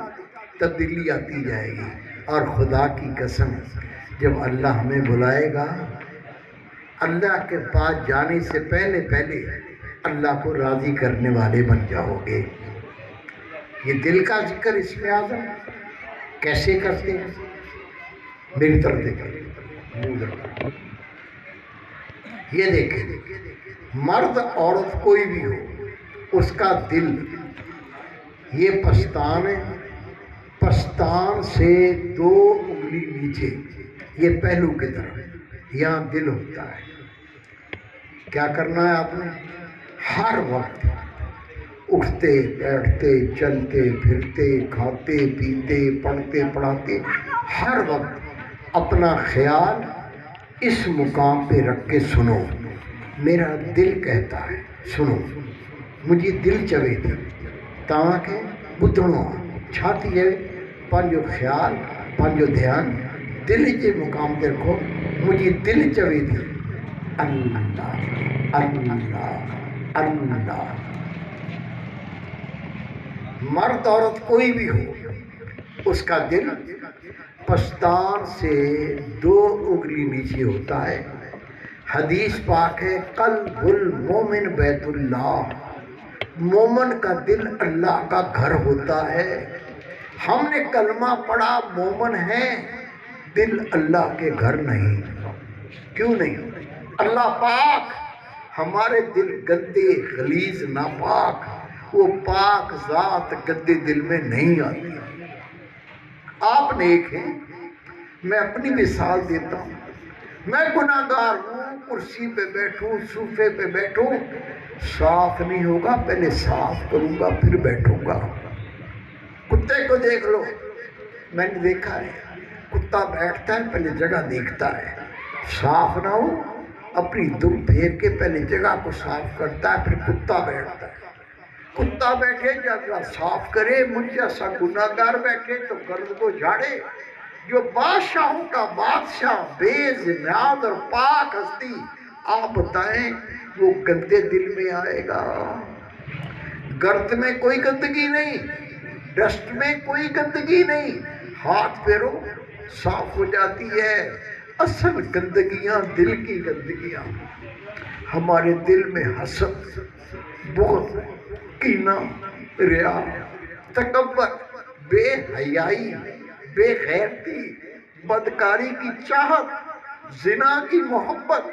تبدیلی آتی جائے گی۔ اور خدا کی قسم جب اللہ ہمیں بلائے گا، اللہ کے پاس جانے سے پہلے اللہ کو راضی کرنے والے بن جاؤ گے۔ یہ دل کا ذکر اسم اعظم کیسے کرتے ہیں؟ میری طرف دیکھیں، یہ دیکھیں، مرد عورت کوئی بھی ہو، اس کا دل یہ پستان ہے، پستان سے 2 انگلی نیچے، یہ پہلو کی طرف یہاں دل ہوتا ہے۔ کیا کرنا ہے آپ نے؟ ہر وقت اٹھتے بیٹھتے چلتے پھرتے کھاتے پیتے پڑھتے پڑھاتے ہر وقت اپنا خیال اس مقام پہ رکھ کے سنو۔ میرا دل کہتا ہے سنو، مجھے دل چوے تھی تاکہ بدھنو چھاتی ہے پانچو خیال پانچو دھیان دل کے مقام پہ رکھو۔ مجھے دل چوے تھی اللہ اللہ اللہ۔ مرد عورت کوئی بھی ہو، اس کا دل پستان سے 2 انگلی نیچے ہوتا ہے۔ حدیث پاک ہے قلب المومن بیت اللہ، مومن کا دل اللہ کا گھر ہوتا ہے۔ ہم نے کلمہ پڑھا مومن ہے، دل اللہ کے گھر نہیں۔ کیوں نہیں؟ اللہ پاک، ہمارے دل گندے غلیظ ناپاک، وہ پاک ذات گندے دل میں نہیں آتی۔ آپ نیک ہیں، میں اپنی مثال دیتا ہوں، میں گناہگار ہوں، کرسی پہ بیٹھوں صوفے پہ بیٹھوں، صاف نہیں ہوگا، پہلے صاف کروں گا پھر بیٹھوں گا۔ کتے کو دیکھ لو، میں نے دیکھا ہے، کتا بیٹھتا ہے پہلے جگہ دیکھتا ہے، صاف نہ ہو اپنی دم پھیر کے پہلے جگہ کو صاف کرتا ہے، پھر کتا بیٹھتا ہے۔ کتا بیٹھے جگہ صاف کرے، مجھ جیسا گناہگار بیٹھے تو گرد کو جھاڑے۔ جو بادشاہوں کا بادشاہ، بے نیاز اور پاک ہستی، آپ بتائیں وہ گندے دل میں آئے گا؟ گرد میں کوئی گندگی نہیں، ڈسٹ میں کوئی گندگی نہیں، ہاتھ پھیرو صاف ہو جاتی ہے۔ اصل گندگیاں دل کی گندگیاں، ہمارے دل میں حسد، بغض، کینہ، ریا، تکبر، بے حیائی، بے غیرتی، بدکاری کی چاہت، زنا کی محبت،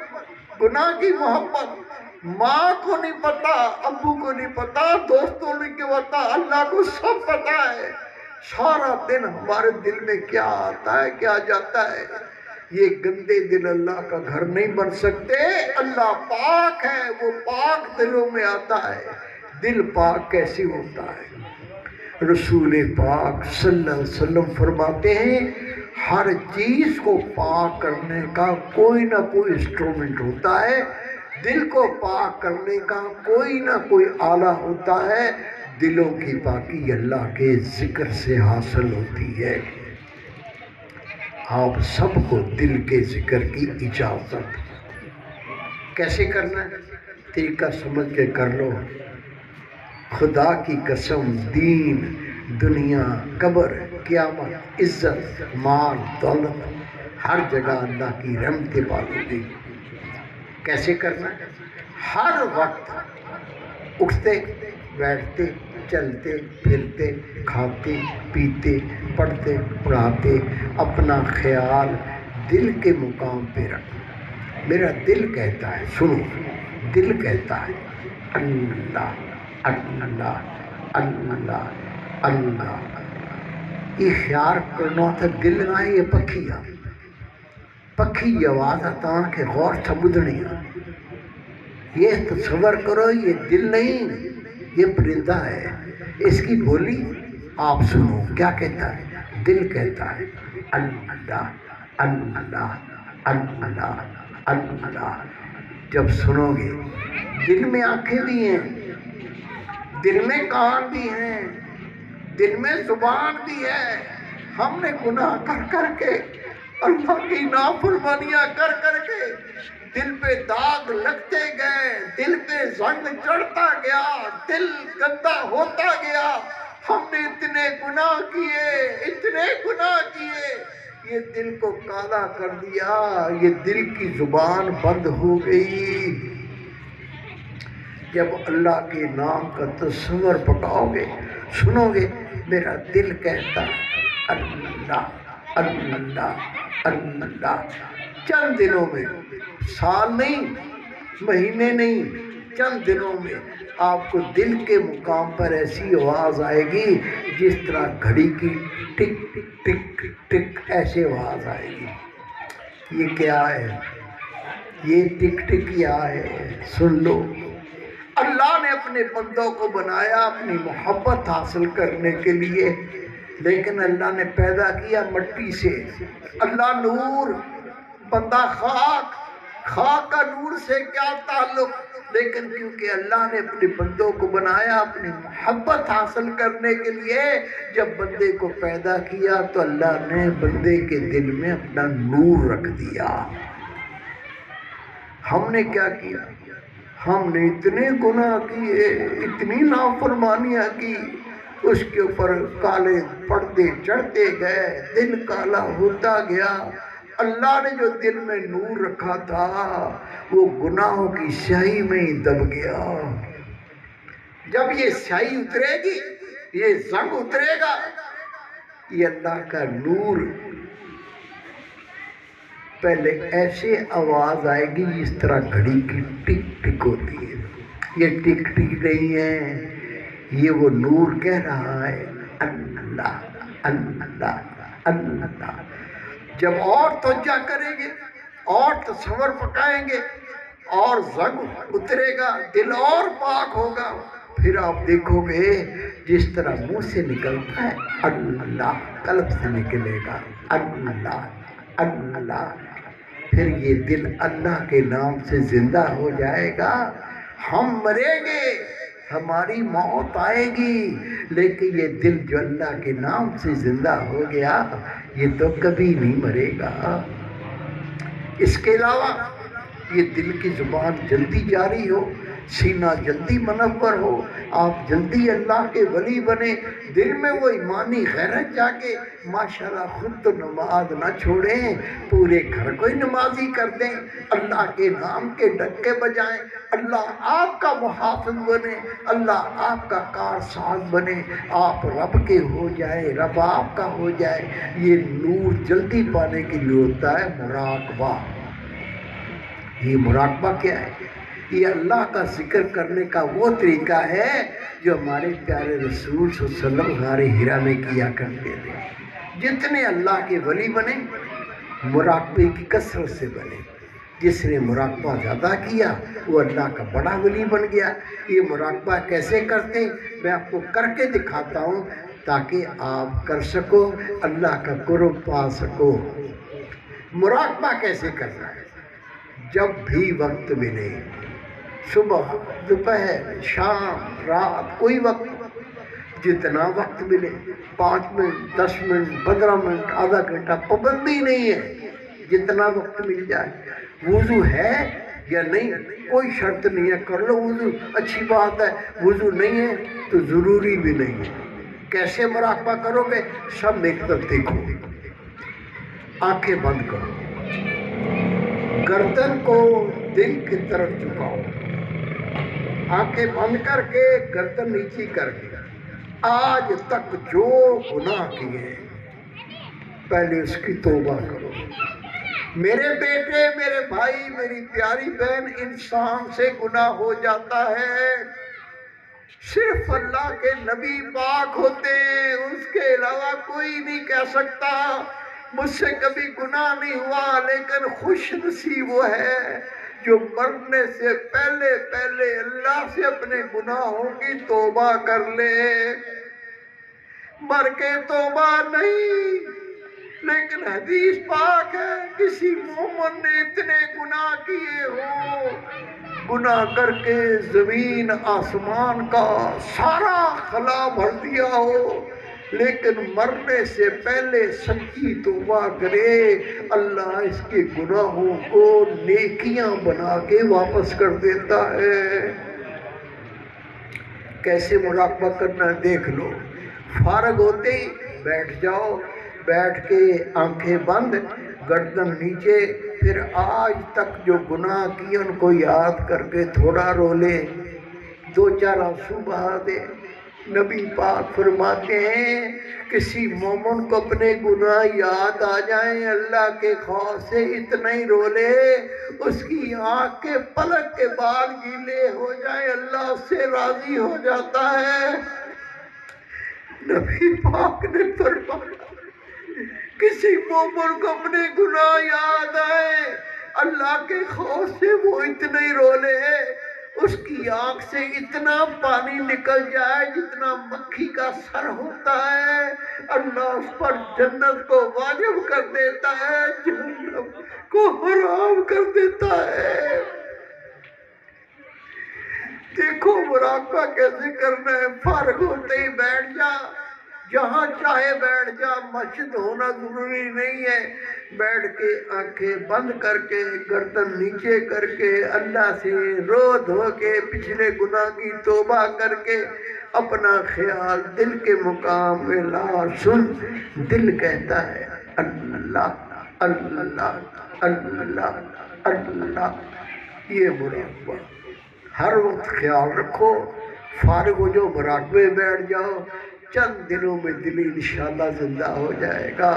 گناہ کی محبت، ماں کو نہیں پتا، ابو کو نہیں پتا، دوستوں نہیں پتا، اللہ کو سب پتا ہے۔ سارا دن ہمارے دل میں کیا آتا ہے کیا جاتا ہے۔ یہ گندے دل اللہ کا گھر نہیں بن سکتے۔ اللہ پاک ہے، وہ پاک دلوں میں آتا ہے۔ دل پاک کیسے ہوتا ہے؟ رسول پاک صلی اللہ علیہ وسلم فرماتے ہیں ہر چیز کو پاک کرنے کا کوئی نہ کوئی انسٹرومنٹ ہوتا ہے، دل کو پاک کرنے کا کوئی نہ کوئی آلہ ہوتا ہے۔ دلوں کی پاکی اللہ کے ذکر سے حاصل ہوتی ہے۔ آپ سب کو دل کے ذکر کی اجازت۔ کیسے کرنا ہے؟ طریقہ سمجھ کے کر لو۔ خدا کی قسم، دین، دنیا، قبر، قیامت، عزت، مال، دولت، ہر جگہ اللہ کی رحمتیں پالو گی۔ کیسے کرنا ہے؟ ہر وقت اٹھتے بیٹھتے چلتے پھرتے کھاتے پیتے پڑھتے پڑھاتے اپنا خیال دل کے مقام پہ رکھ۔ میرا دل کہتا ہے، سنو، دل کہتا ہے اللہ اللہ اللہ اللہ۔ یہ خیال کرنا تھا دل نہ یہ پکھیا پکھی آواز آتا کہ غور سمجھنی ہے۔ یہ تصور کرو یہ دل نہیں، یہ پرندہ ہے، اس کی بولی آپ سنو کیا کہتا ہے۔ دل کہتا ہے اللہ اللہ اللہ اللہ۔ جب سنو گے، دل میں آنکھیں بھی ہیں، دل میں کان بھی ہیں، دل میں زبان بھی ہے۔ ہم نے گناہ کر کر کے، اللہ کی نافرمانیاں کر کر کے دل پہ داغ لگتے گئے، دل پہ زنگ چڑھتا گیا، دل گندا ہوتا گیا۔ ہم نے اتنے گناہ کیے، اتنے گناہ کیے، یہ دل کو کالا کر دیا، یہ دل کی زبان بند ہو گئی۔ جب اللہ کے نام کا تصور پکاؤ گے، سنو گے، میرا دل کہتا اللہ اللہ اللہ۔ چند دنوں میں، سال نہیں، مہینے نہیں، چند دنوں میں آپ کو دل کے مقام پر ایسی آواز آئے گی جس طرح گھڑی کی ٹک ٹک ٹک ایسے آواز آئے گی۔ یہ کیا ہے؟ یہ ٹک ٹک کیا ہے؟ سن لو۔ اللہ نے اپنے بندوں کو بنایا اپنی محبت حاصل کرنے کے لیے، لیکن اللہ نے پیدا کیا مٹی سے۔ اللہ نور، بندہ خاک، خاک کا نور سے کیا تعلق؟ لیکن کیونکہ اللہ نے اپنے بندوں کو بنایا اپنی محبت حاصل کرنے کے لیے، جب بندے کو پیدا کیا تو اللہ نے بندے کے دل میں اپنا نور رکھ دیا۔ ہم نے کیا کیا؟ ہم نے اتنے گناہ کیے، اتنی نافرمانیاں کی، اس کے اوپر کالے پردے چڑھتے گئے، دل کالا ہوتا گیا۔ اللہ نے جو دل میں نور رکھا تھا وہ گناہوں کی سیاہی میں ہی دب گیا۔ جب یہ سیاہی اترے گی، یہ زنگ اترے گا، یہ اللہ کا نور پہلے ایسے آواز آئے گی جس طرح گھڑی کی ٹک ٹک ہوتی ہے۔ یہ ٹک ٹک نہیں ہے، یہ وہ نور کہہ رہا ہے اللہ اللہ اللہ۔ جب اور توجہ کریں گے، اور تصور پکائیں گے، اور زنگ اترے گا، دل اور پاک ہوگا، پھر آپ دیکھو گے جس طرح منہ سے نکلتا ہے اللہ، قلب سے نکلے گا اللہ اللہ۔ پھر یہ دل اللہ کے نام سے زندہ ہو جائے گا۔ ہم مریں گے، ہماری موت آئے گی، لیکن یہ دل جو اللہ کے نام سے زندہ ہو گیا یہ تو کبھی نہیں مرے گا۔ اس کے علاوہ یہ دل کی زبان جلدی جاری ہو، سینہ جلدی منور ہو، آپ جلدی اللہ کے ولی بنے، دل میں وہ ایمانی غیرت جاگے، ماشاءاللہ خود تو نماز نہ چھوڑیں، پورے گھر کو ہی نمازی کر دیں، اللہ کے نام کے ڈنکے بجائیں، اللہ آپ کا محافظ بنے، اللہ آپ کا کارساز بنے، آپ رب کے ہو جائے، رب آپ کا ہو جائے۔ یہ نور جلدی پانے کے لیے ہوتا ہے مراقبہ۔ یہ مراقبہ کیا ہے؟ یہ اللہ کا ذکر کرنے کا وہ طریقہ ہے جو ہمارے پیارے رسول صلی اللہ علیہ وسلم غار حرا میں کیا کرتے تھے۔ جتنے اللہ کے ولی بنے مراقبے کی کثرت سے بنے، جس نے مراقبہ زیادہ کیا وہ اللہ کا بڑا ولی بن گیا۔ یہ مراقبہ کیسے کرتے میں آپ کو کر کے دکھاتا ہوں تاکہ آپ کر سکو، اللہ کا قرب پا سکو۔ مراقبہ کیسے کرنا ہے؟ جب بھی وقت ملے، صبح، دوپہر، شام، رات، کوئی وقت، جتنا وقت ملے، 5 منٹ، 10 منٹ، 15 منٹ، آدھا گھنٹہ، پابندی نہیں ہے، جتنا وقت مل جائے۔ وضو ہے یا نہیں کوئی شرط نہیں ہے، کر لو وضو، اچھی بات ہے، وضو نہیں ہے تو ضروری بھی نہیں ہے۔ کیسے مراقبہ کرو گے؟ سب میری طرف دیکھو، آنکھیں بند کرو، گردن کو دل کی طرف جھکاؤ، آنکھیں بند کر کے گردن نیچی کر کے، آج تک جو گناہ کیے پہلے اس کی توبہ کرو۔ میرے بیٹے، میرے بھائی، میری پیاری بہن، انسان سے گناہ ہو جاتا ہے، صرف اللہ کے نبی پاک ہوتے ہیں، اس کے علاوہ کوئی نہیں کہہ سکتا مجھ سے کبھی گناہ نہیں ہوا، لیکن خوش نصیب وہ ہے جو مرنے سے پہلے اللہ سے اپنے گناہوں کی توبہ کر لے۔ مر کے توبہ نہیں، لیکن حدیث پاک ہے کسی مومن نے اتنے گناہ کیے ہو، گناہ کر کے زمین آسمان کا سارا خلا بھر دیا ہو، لیکن مرنے سے پہلے سچی توبہ کرے، اللہ اس کے گناہوں کو نیکیاں بنا کے واپس کر دیتا ہے۔ کیسے مراقبہ کرنا ہے دیکھ لو، فارغ ہوتے ہی بیٹھ جاؤ، بیٹھ کے آنکھیں بند، گردن نیچے، پھر آج تک جو گناہ کیے ان کو یاد کر کے تھوڑا رو لے، 2-4 آنسو بہا دے۔ نبی پاک فرماتے ہیں کسی مومن کو اپنے گناہ یاد آ جائیں، اللہ کے خوف سے اتنا ہی رو لے اس کی آنکھ کے پلک کے بال گیلے ہو جائیں، اللہ اس سے راضی ہو جاتا ہے۔ نبی پاک نے فرمایا کسی مومن کو اپنے گناہ یاد آئے، اللہ کے خوف سے وہ اتنا ہی رو لے اس کی آنکھ سے اتنا پانی نکل جائے جتنا مکھی کا سر ہوتا ہے، اللہ اس پر جنت کو واجب کر دیتا ہے، جہنم کو حرام کر دیتا ہے۔ دیکھو مراقبہ کیسے کرنا ہے، فارغ ہوتے ہی بیٹھ جا، جہاں چاہے بیٹھ جا، مسجد ہونا ضروری نہیں ہے، بیٹھ کے آنکھیں بند کر کے گردن نیچے کر کے اللہ سے رو دھو کے پچھلے گناہ کی توبہ کر کے اپنا خیال دل کے مقام میں لا۔ سن، دل کہتا ہے اللہ اللہ اللہ اللہ، یہ مراقبہ ہر وقت خیال رکھو، فارغ ہو جو مراقبے بیٹھ جاؤ، چند دنوں میں دل انشاءاللہ زندہ ہو جائے گا۔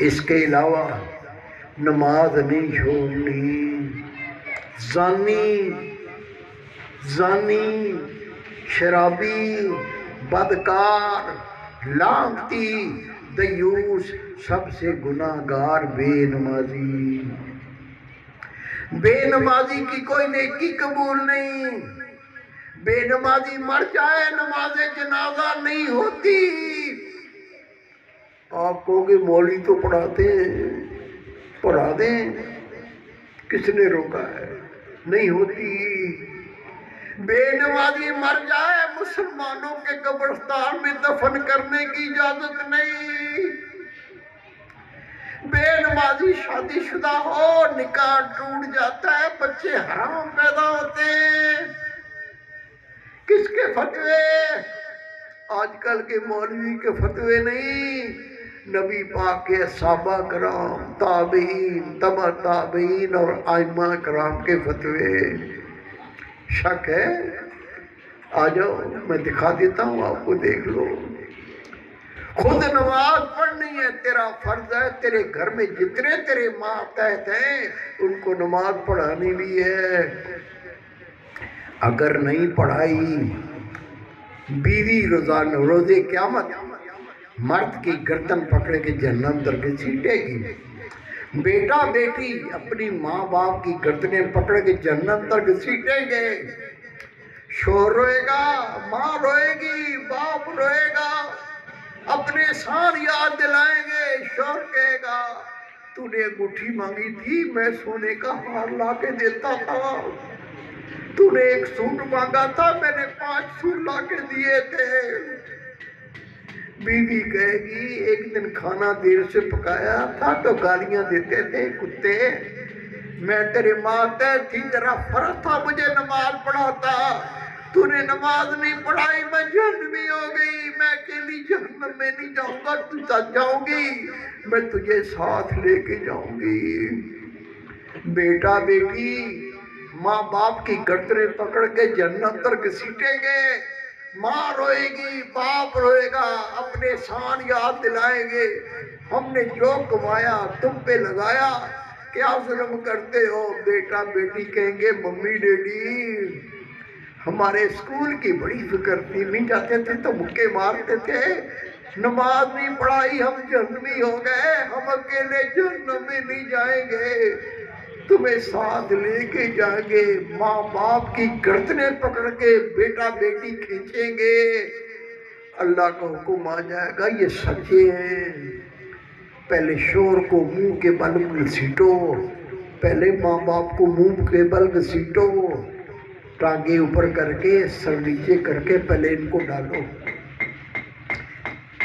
اس کے علاوہ نماز نہیں چھوڑنی، زانی، شرابی، بدکار، لانتی، دیوس، سب سے گناہ گار بے نمازی کی کوئی نیکی قبول نہیں، بے نمازی مر جائے نماز جنازہ نہیں ہوتی۔ آپ کہو گے مولوی تو پڑھاتے ہیں، پڑھا دیں، کس نے روکا ہے؟ نہیں ہوتی۔ بے نمازی مر جائے مسلمانوں کے قبرستان میں دفن کرنے کی اجازت نہیں، بے نمازی شادی شدہ ہو، نکاح ٹوٹ جاتا ہے، بچے حرام پیدا ہوتے ہیں۔ کس کے فتوے؟ آج کل کے مولوی کے فتوے نہیں، نبی پاک کے صحابہ کرام، تابعین، تبع تابعین اور ائمہ کرام کے فتوے۔ شک ہے؟ آ جاؤ، میں دکھا دیتا ہوں آپ کو، دیکھ لو۔ خود نماز پڑھنی ہے، تیرا فرض ہے، تیرے گھر میں جتنے تیرے ماتحت ہیں ان کو نماز پڑھانی بھی ہے۔ اگر نہیں پڑھائی، بیوی روزے قیامت مرد کی گردن پکڑے کے جہنم در گھسیٹے گی۔ بیٹا بیٹی اپنی ماں باپ کی گردنیں پکڑ کے جہنم در گھسیٹیں گے۔ شوہر روئے گا، ماں روئے گی، باپ روئے گا، اپنے سان یاد دلائیں گے۔ شوہر کہے گا تو نے انگوٹھی مانگی تھی، میں سونے کا ہار لا کے دیتا تھا، تو نے ایک سوٹ مانگا تھا، میں نے 5 سوٹ لا کے دیے تھے۔ بیوی کہے گی ایک دن کھانا دیر سے پکایا تھا تو گالیاں دیتے تھے کتے، میں تیرے ماتحت تھی، تیرا فرض تھا مجھے نماز پڑھاتا، تو نے نماز نہیں پڑھائی، میں جہنمی ہو گئی، میں اکیلی جہنم میں نہیں جاؤں گا، تو ساتھ جاؤں گی، میں تجھے ساتھ لے کے جاؤں گی۔ بیٹا بیٹی ماں باپ کی گردنیں پکڑ کے جہنم پر گھسیٹیں گے۔ ماں روئے گی، باپ روئے گا، اپنے شان یاد دلائیں گے، ہم نے جو کمایا تم پہ لگایا، کیا ظلم کرتے ہو۔ بیٹا بیٹی کہیں گے ممی ڈیڈی ہمارے اسکول کی بڑی فکر تھی، نہیں جاتے تھے تو مکے مارتے تھے، نماز نہیں پڑھائی، ہم جہنمی ہو گئے، ہم اکیلے جہنم میں نہیں جائیں گے، تمہیں ساتھ لے کے جائیں گے۔ ماں باپ کی گردنیں پکڑ کے بیٹا بیٹی کھینچیں گے، اللہ کا حکم آ جائے گا یہ سچے ہیں۔ پہلے شوہر کو منہ کے بل گھسیٹو، پہلے ماں باپ کو منہ کے بل گھسیٹو، ٹانگیں اوپر کر کے سر نیچے کر کے پہلے ان کو ڈالو۔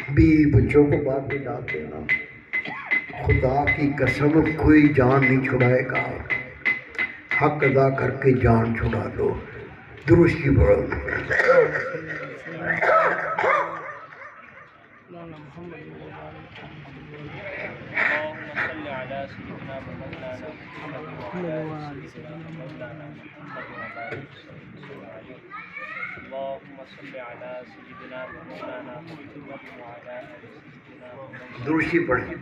بیوی بچوں کو بعد میں ڈال دینا۔ خدا کی قسم کوئی جان نہیں چھڑائے گا، حق ادا کر کے جان چھڑا دو۔ درود کی پڑھو۔ درود کی پڑھیں۔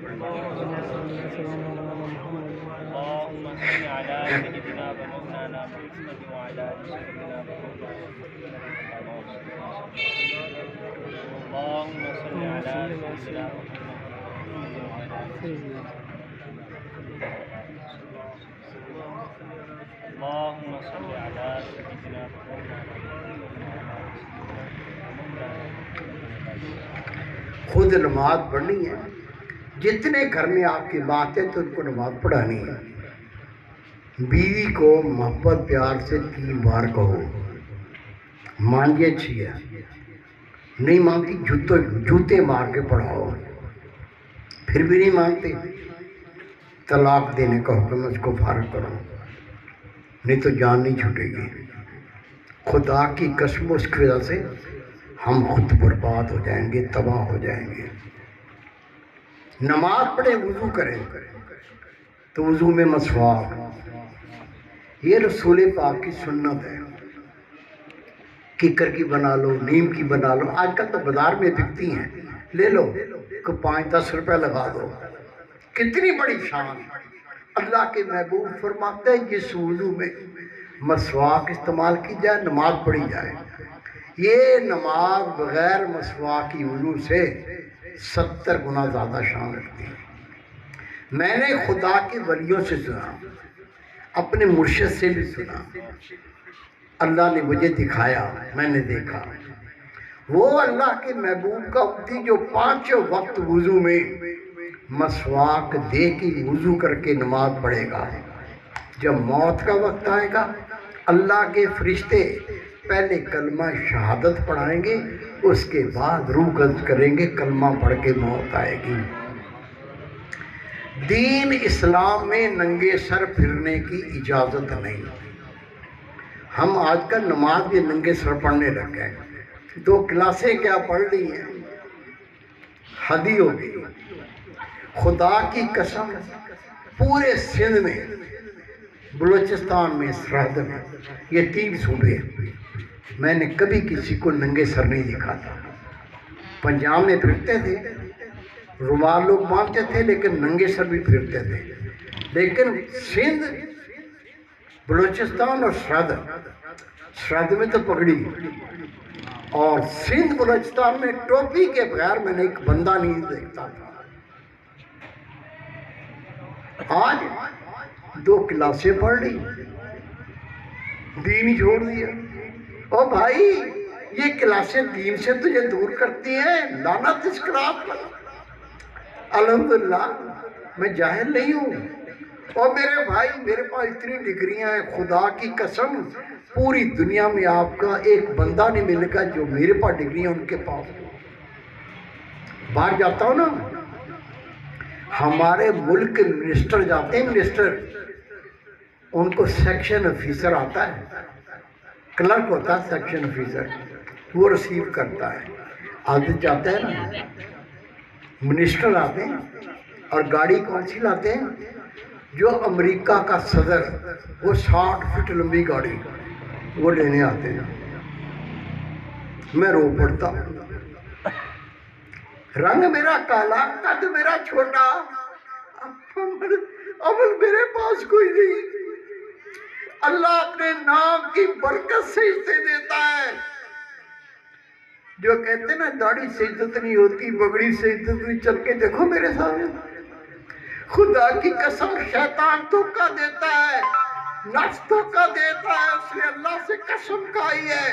خود نماز پڑھنی ہے، جتنے گھر میں آپ کی بات ہے تو ان کو نماز پڑھانی ہے۔ بیوی کو محبت پیار سے 3 بار کہو، مانگے اچھی ہے، نہیں مانگتی جوتے مار کے پڑھاؤ، پھر بھی نہیں مانگتے طلاق دینے کا حکم ہے، اس کو فارغ کرو، نہیں تو جان نہیں چھوٹے گی۔ خدا کی قسم اس کی وجہ سے ہم خود برباد ہو جائیں گے، تباہ ہو جائیں گے۔ نماز پڑھیں، وضو کریں تو وضو میں مسواک، یہ رسول پاک کی سنت ہے۔ ککر کی بنا لو، نیم کی بنا لو، آج کل تو بازار میں بکتی ہیں، لے لو، کو 5-10 روپے لگا دو، کتنی بڑی شان۔ اللہ کے محبوب فرماتے ہیں جس وضو میں مسواک استعمال کی جائے نماز پڑھی جائے، یہ نماز بغیر مسواک کی وضو سے 70 گنا زیادہ شان رکھتی ہے۔ میں نے خدا کے ولیوں سے سنا، اپنے مرشد سے بھی سنا، اللہ نے مجھے دکھایا، میں نے دیکھا، وہ اللہ کے محبوب کا امتی جو 5 وقت وضو میں مسواک دے کے وضو کر کے نماز پڑھے گا، جب موت کا وقت آئے گا اللہ کے فرشتے پہلے کلمہ شہادت پڑھائیں گے، اس کے بعد روح قبض کریں گے، کلمہ پڑھ کے موت آئے گی۔ دین اسلام میں ننگے سر پھرنے کی اجازت نہیں. ہم آج کل نماز بھی ننگے سر پڑھنے لگ گئے. 2 کلاسیں کیا پڑھ لی ہیں، حد ہی ہو گئی. خدا کی قسم پورے سندھ میں، بلوچستان میں، سرحد میں، یہ 3 صوبے میں نے کبھی کسی کو ننگے سر نہیں دکھا تھا. پنجاب میں پھرتے تھے، رومال لوگ باندھتے تھے لیکن ننگے سر بھی پھرتے تھے. لیکن سندھ، بلوچستان اور سرحد میں تو پگڑی، اور سندھ بلوچستان میں ٹوپی کے بغیر میں نے ایک بندہ نہیں دیکھتا تھا. آج 2 کلاسیں پڑھ لی، دین ہی چھوڑ دیا. او بھائی، یہ کلاسیں دین سے تجھے دور کرتی ہیں، لعنت اس کلاس پر. الحمدللہ میں جاہل نہیں ہوں. اور میرے بھائی، میرے پاس اتنی ڈگریاں ہیں، خدا کی قسم پوری دنیا میں آپ کا ایک بندہ نہیں ملے گا جو میرے پاس ڈگریاں ان کے پاس. باہر جاتا ہوں نا، ہمارے ملک کے منسٹر جاتے ہیں، منسٹر، ان کو سیکشن آفیسر آتا ہے، کلرک ہوتا ہے سیکشن آفیسر، وہ ریسیو کرتا ہے. عادت جاتا ہے نا، منسٹر آتے ہیں اور گاڑی کون سی لاتے ہیں؟ جو امریکہ کا صدر، وہ 60 فٹ لمبی گاڑی وہ لینے آتے ہیں. میں رو پڑتا ہوں. رنگ میرا کالا، قد میرا چھوٹا، عمل میرے پاس کوئی نہیں. اللہ اپنے نام کی برکت سے اسے دیتا ہے. جو کہتے ہیں نا داڑھی سے عزت نہیں ہوتی، بگڑی سے عزت نہیں، چل کے دیکھو میرے سامنے. خدا کی قسم شیطان دھوکہ دیتا ہے، نفس دھوکہ دیتا ہے. اس نے اللہ سے قسم کھائی ہے،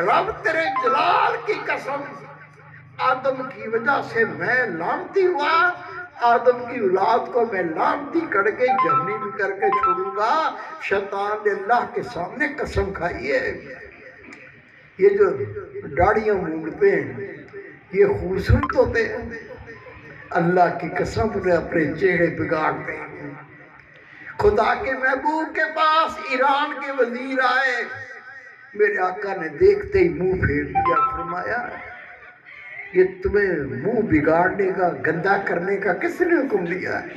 رب تیرے جلال کی قسم، آدم کی وجہ سے میں لعنتی ہوا، آدم کی اولاد کو میں لعنتی کر کے جہنمی کر کے چھوڑوں گا. شیطان نے اللہ کے سامنے قسم کھائی ہے. یہ جو داڑیاں مونڈتے ہیں یہ خوبصورت ہوتے ہیں، اللہ کی قسم انہیں اپنے چہرے بگاڑتے ہیں. خدا کے محبوب کے پاس ایران کے وزیر آئے، میرے آقا نے دیکھتے ہی منہ پھیر دیا. فرمایا یہ تمہیں منہ بگاڑنے کا، گندا کرنے کا کس نے حکم دیا ہے؟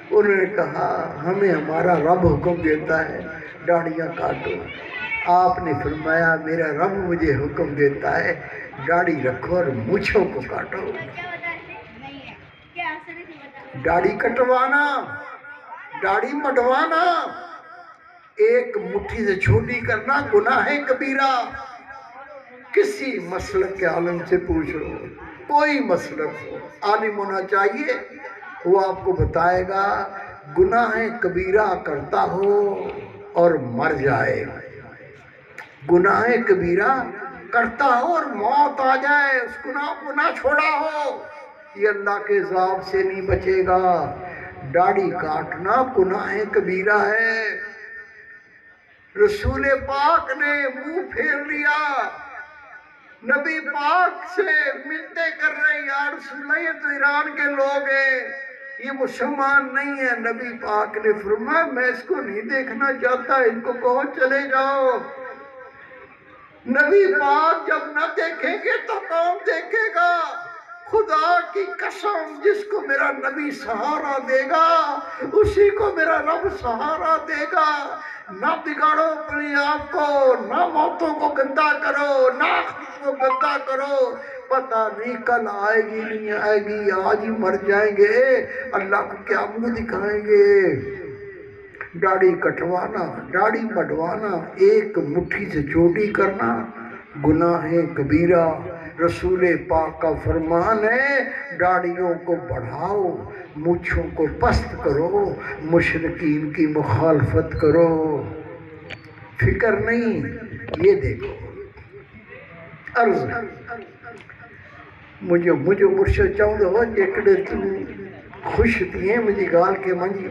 انہوں نے کہا ہمیں ہمارا رب حکم دیتا ہے داڑیاں کاٹو. آپ نے فرمایا میرا رب مجھے حکم دیتا ہے داڑھی رکھو اور مونچھوں کو کاٹو. داڑھی کٹوانا، داڑھی مڈوانا، ایک مٹھی سے چھوٹی کرنا گناہ کبیرہ. کسی مسلک کے عالم سے پوچھ لو، کوئی مسلک ہو، عالم ہونا چاہیے، وہ آپ کو بتائے گا گناہ کبیرہ کرتا ہو اور مر جائے، گناہ کبیرہ کرتا ہو اور موت آ جائے، اس گناہ کو نہ چھوڑا ہو، یہ اللہ کے عذاب سے نہیں بچے گا. داڑھی کاٹنا گناہ کبیرہ ہے. رسول پاک نے منہ پھیر لیا، نبی پاک سے ملتے کر رہے، یا رسول اللہ یہ تو ایران کے لوگ ہیں، یہ مسلمان نہیں ہے. نبی پاک نے فرمایا میں اس کو نہیں دیکھنا چاہتا، ان کو کہو چلے جاؤ. نبی پاک جب نہ دیکھیں گے تو کون دیکھے گا؟ خدا کی قسم جس کو میرا نبی سہارا دے گا اسی کو میرا رب سہارا دے گا. نہ بگاڑو اپنے آپ کو، نہ موتوں کو گندا کرو، نہ آخرت کو گندا کرو. پتہ نہیں کل آئے گی نہیں آئے گی، آج ہی مر جائیں گے، اللہ کو کیا منہ دکھائیں گے. داڑھی کٹوانا، داڑھی مڈوانا، ایک مٹھی سے چھوٹی کرنا گناہ کبیرہ. رسول پاک کا فرمان ہے داڑھیوں کو بڑھاؤ، مونچھوں کو پست کرو، مشرکین کی مخالفت کرو. فکر نہیں. یہ دیکھو عرض مجھے مرشد چاہوں دو جیکڑے تو خوش تھی ہیں مجھے گال کے منجی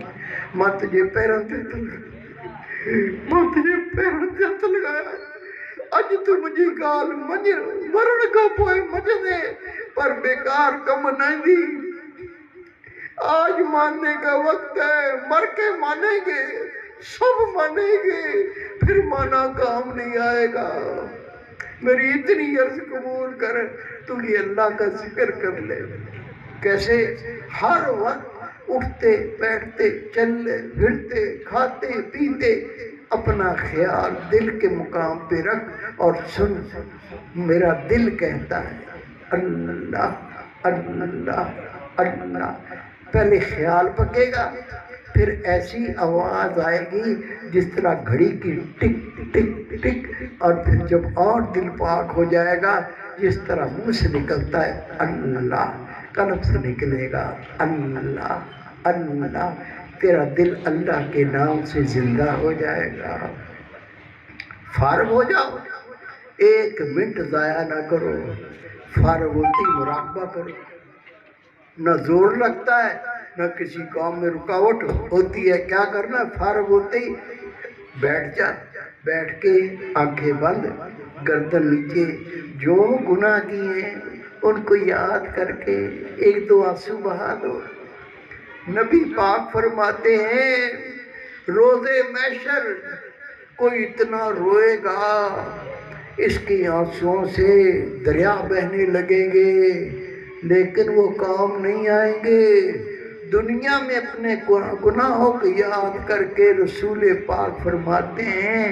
ماں تجھے پیروں تے ہاتھ لگایا. اج تو مجھے گال مرن کا پوئے مجھ دے پر بیکار کم نہیں دی. آج ماننے کا وقت ہے، مر کے مانیں گے، سب مانیں گے، پھر مانا کام نہیں آئے گا۔ میری اتنی عرض قبول کر، تو یہ اللہ کا ذکر کر لے۔ کیسے؟ ہر وقت اٹھتے بیٹھتے چلتے پھرتے کھاتے پیتے اپنا خیال دل کے مقام پہ رکھ اور سن۔ میرا دل کہتا ہے اللہ اللہ اللہ۔ پہلے خیال پکے گا، پھر ایسی آواز آئے گی جس طرح گھڑی کی ٹک ٹک ٹک، اور پھر جب اور دل پاک ہو جائے گا جس طرح منہ سے نکلتا ہے اللہ، قلب سے نکلے گا اللہ اللہ، تیرا دل اللہ کے نام سے زندہ ہو جائے گا۔ فارغ ہو جاؤ، ایک منٹ ضائع نہ کرو، فارغ ہوتی مراقبہ کرو۔ نہ زور لگتا ہے، نہ کسی کام میں رکاوٹ ہوتی ہے۔ کیا کرنا؟ فارغ ہوتے ہی بیٹھ جا، بیٹھ کے آنکھیں بند، گردن نیچے، جو گناہ کیے ان کو یاد کر کے ایک دو آنسو بہا دو۔ نبی پاک فرماتے ہیں روزے محشر کوئی اتنا روئے گا اس کی آنسوؤں سے دریا بہنے لگیں گے، لیکن وہ کام نہیں آئیں گے۔ دنیا میں اپنے گناہوں کو یاد کر کے رسول پاک فرماتے ہیں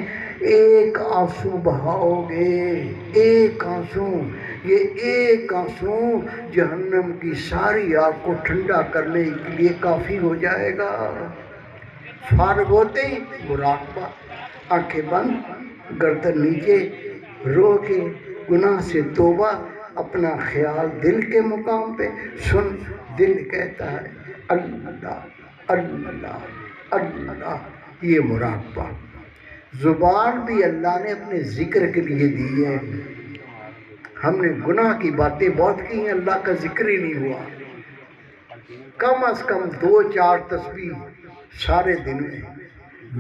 ایک آنسو بہاؤ گے، ایک آنسو، یہ ایک آنسو جہنم کی ساری آگ کو ٹھنڈا کرنے کے لیے کافی ہو جائے گا۔ فارغ ہوتے ہی مراقبہ، آنکھیں بند، گردن نیچے، رو کے گناہ سے توبہ، اپنا خیال دل کے مقام پہ سن۔ دل کہتا ہے اللہ اللہ اللہ، یہ مراقبہ۔ زبان بھی اللہ نے اپنے ذکر کے لیے دی ہے۔ ہم نے گناہ کی باتیں بہت کی ہیں، اللہ کا ذکر ہی نہیں ہوا۔ کم از کم 2-4 تسبیح سارے دن میں،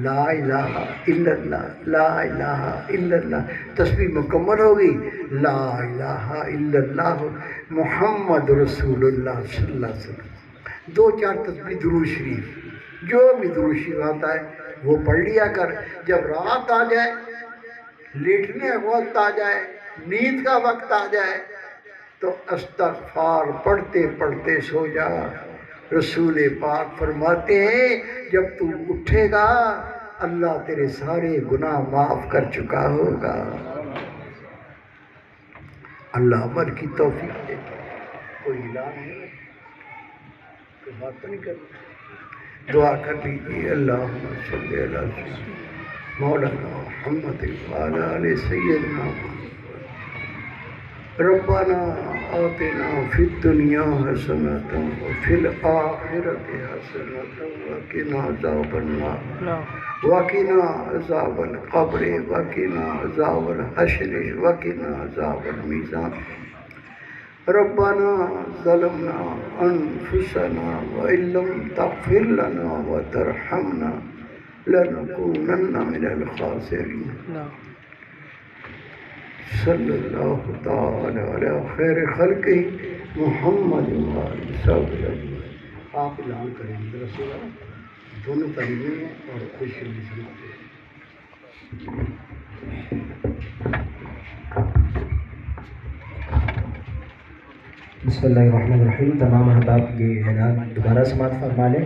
لا الہ الا اللہ، لا الہ الا اللہ، تسبیح مکمل ہوگی، لا الہ الا اللہ محمد رسول اللہ صلی اللہ علیہ وسلم۔ 2-4 تسبیح درود شریف، جو بھی درود شریف آتا ہے وہ پڑھ لیا کر۔ جب رات آ جائے، لیٹنے کا وقت آ جائے، نیند کا وقت آ جائے تو استغفار پڑھتے پڑھتے سو جا۔ رسول پاک فرماتے ہیں جب تو اٹھے گا اللہ تیرے سارے گناہ معاف کر چکا ہوگا۔ اللہ عمل کی توفیق دے۔ کوئی اعلان نہیں، کوئی بات تو نہیں کرنی، دعا کر لیجیے۔ اللہم صلی علی سیدنا مولانا محمد وعلی آل سیدنا محمد۔ ربنا آتنا فی الدنیا حسنۃ وفی الآخرۃ حسنۃ وقنا عذاب النار وقنا عذاب القبر وقنا عذاب الحشر وقنا عذاب المیزان۔ ربنا ظلمنا انفسنا وان لم تغفر لنا وترحمنا لنکونن من الخاسرین۔ صلی اللہ تعالی علی خیر خلق محمد صلی اللہ علیہ وسلم۔ آپ اعلان کریں گے رسول اللہ، دونوں تعلیمیں ہیں اور خوش سناتے ہیں۔ بسم اللہ الرحمن الرحیم۔ تمام احباب یہ اعلان دوبارہ سماعت فرما لیں۔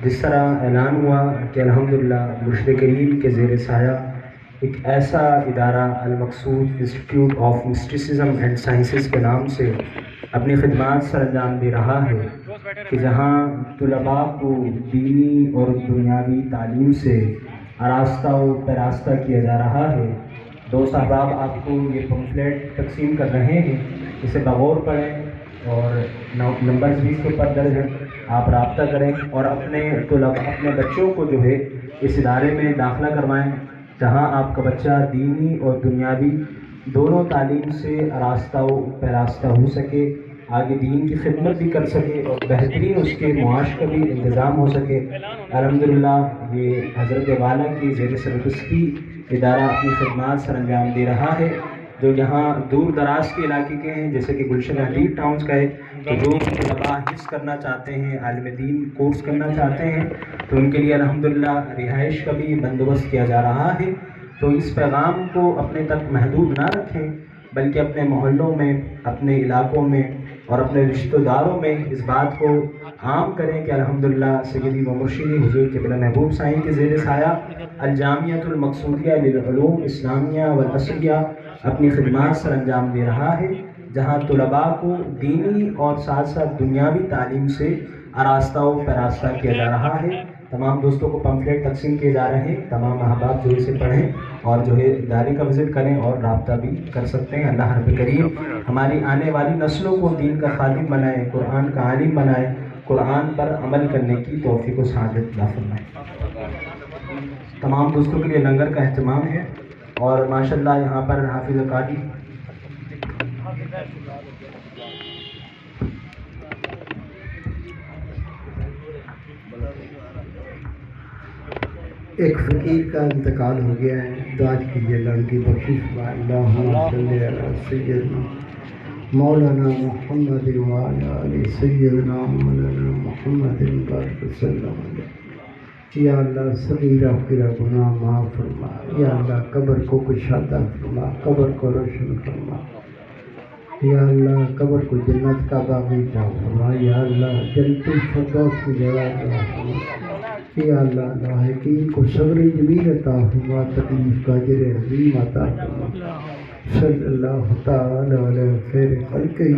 جس طرح اعلان ہوا کہ الحمدللہ مرشد کریم کے زیر سایہ ایک ایسا ادارہ المقصود institute of mysticism and sciences کے نام سے اپنی خدمات سر انجام دے رہا ہے کہ جہاں طلباء کو دینی اور دنیاوی تعلیم سے آراستہ و پیراستہ کیا جا رہا ہے۔ دوست احباب آپ کو یہ پمفلیٹ تقسیم کر رہے ہیں، اسے بغور پڑھیں اور نمبر بھی اس کے اوپر درج ہے، آپ رابطہ کریں اور اپنے بچوں کو جو ہے اس ادارے میں داخلہ کروائیں جہاں آپ کا بچہ دینی اور دنیاوی دونوں تعلیم سے آراستہ و پیراستہ ہو سکے، آگے دین کی خدمت بھی کر سکے اور بہترین اس کے معاش کا بھی انتظام ہو سکے۔ الحمدللہ یہ حضرت والا کی زیر سرپرستی ادارہ اپنی خدمات سر انجام دے رہا ہے۔ جو یہاں دور دراز کے علاقے کے ہیں، جیسے کہ گلشن حدید ٹاؤنز کا ہے، تو جو طلباء حفظ کرنا چاہتے ہیں، عالم دین کورس کرنا چاہتے ہیں، تو ان کے لیے الحمدللہ رہائش کا بھی بندوبست کیا جا رہا ہے۔ تو اس پیغام کو اپنے تک محدود نہ رکھیں، بلکہ اپنے محلوں میں، اپنے علاقوں میں اور اپنے رشتہ داروں میں اس بات کو عام کریں کہ الحمدللہ سیدی و مرشدی حضور قبلہ محبوب سائیں کے زیر سایہ الجامعۃ المقصودیہ للعلوم اسلامیہ والعصریہ اپنی خدمات سر انجام دے رہا ہے، جہاں طلباء کو دینی اور ساتھ ساتھ دنیاوی تعلیم سے آراستہ و پیراستہ کیا جا رہا ہے۔ تمام دوستوں کو پمفلیٹ تقسیم کیے جا رہے ہیں، تمام احباب جو اسے پڑھیں اور جو ہے ادارے کا وزٹ کریں اور رابطہ بھی کر سکتے ہیں۔ اللہ رب کریم ہماری آنے والی نسلوں کو دین کا خادم بنائے، قرآن کا عالم بنائے، قرآن پر عمل کرنے کی توفیق و سعادت عطا فرمائے۔ تمام دوستوں کے لیے لنگر کا اہتمام ہے اور ماشاءاللہ یہاں پر حافظ قاری ایک فقیر کا انتقال ہو گیا ہے، دعا کیجیے اللہ ان کی بخشش فرمائے۔ اللہم صلی علی سیدنا مولانا محمد وعلی آل سیدنا مولانا محمد بارک وسلم علیہ۔ یا اللہ صغیرہ کبیرہ گناہ معاف فرما، یا اللہ قبر کو کشادہ فرما، قبر کو روشن فرما، یا اللہ قبر کو جنت کا باغی عطا فرما، یا اللہ جنت الفردوس کی جگہ عطا فرما، یا اللہ لاحقین کو صبر جمیل عطا فرما، تکلیف کا اجر عظیم عطا فرما۔ صلی اللہ تعالی علی خیر خلقہ۔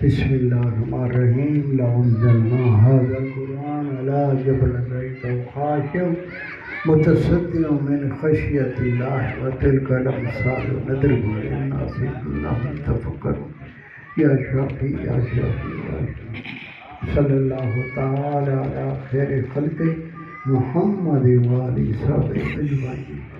بسم اللہ الرحمن الرحیم۔ لو انزلنا هذا القرآن على جبل لرأيته خاشعا متصدعا من خشیۃ اللہ وتلک الامثال نضربها للناس لعلهم يتفکرون۔ یا شافی یا شافی یا شافی۔ صلی اللہ تعالی علی خیر خلقہ محمد و آلہ وصحبہ اجمعین۔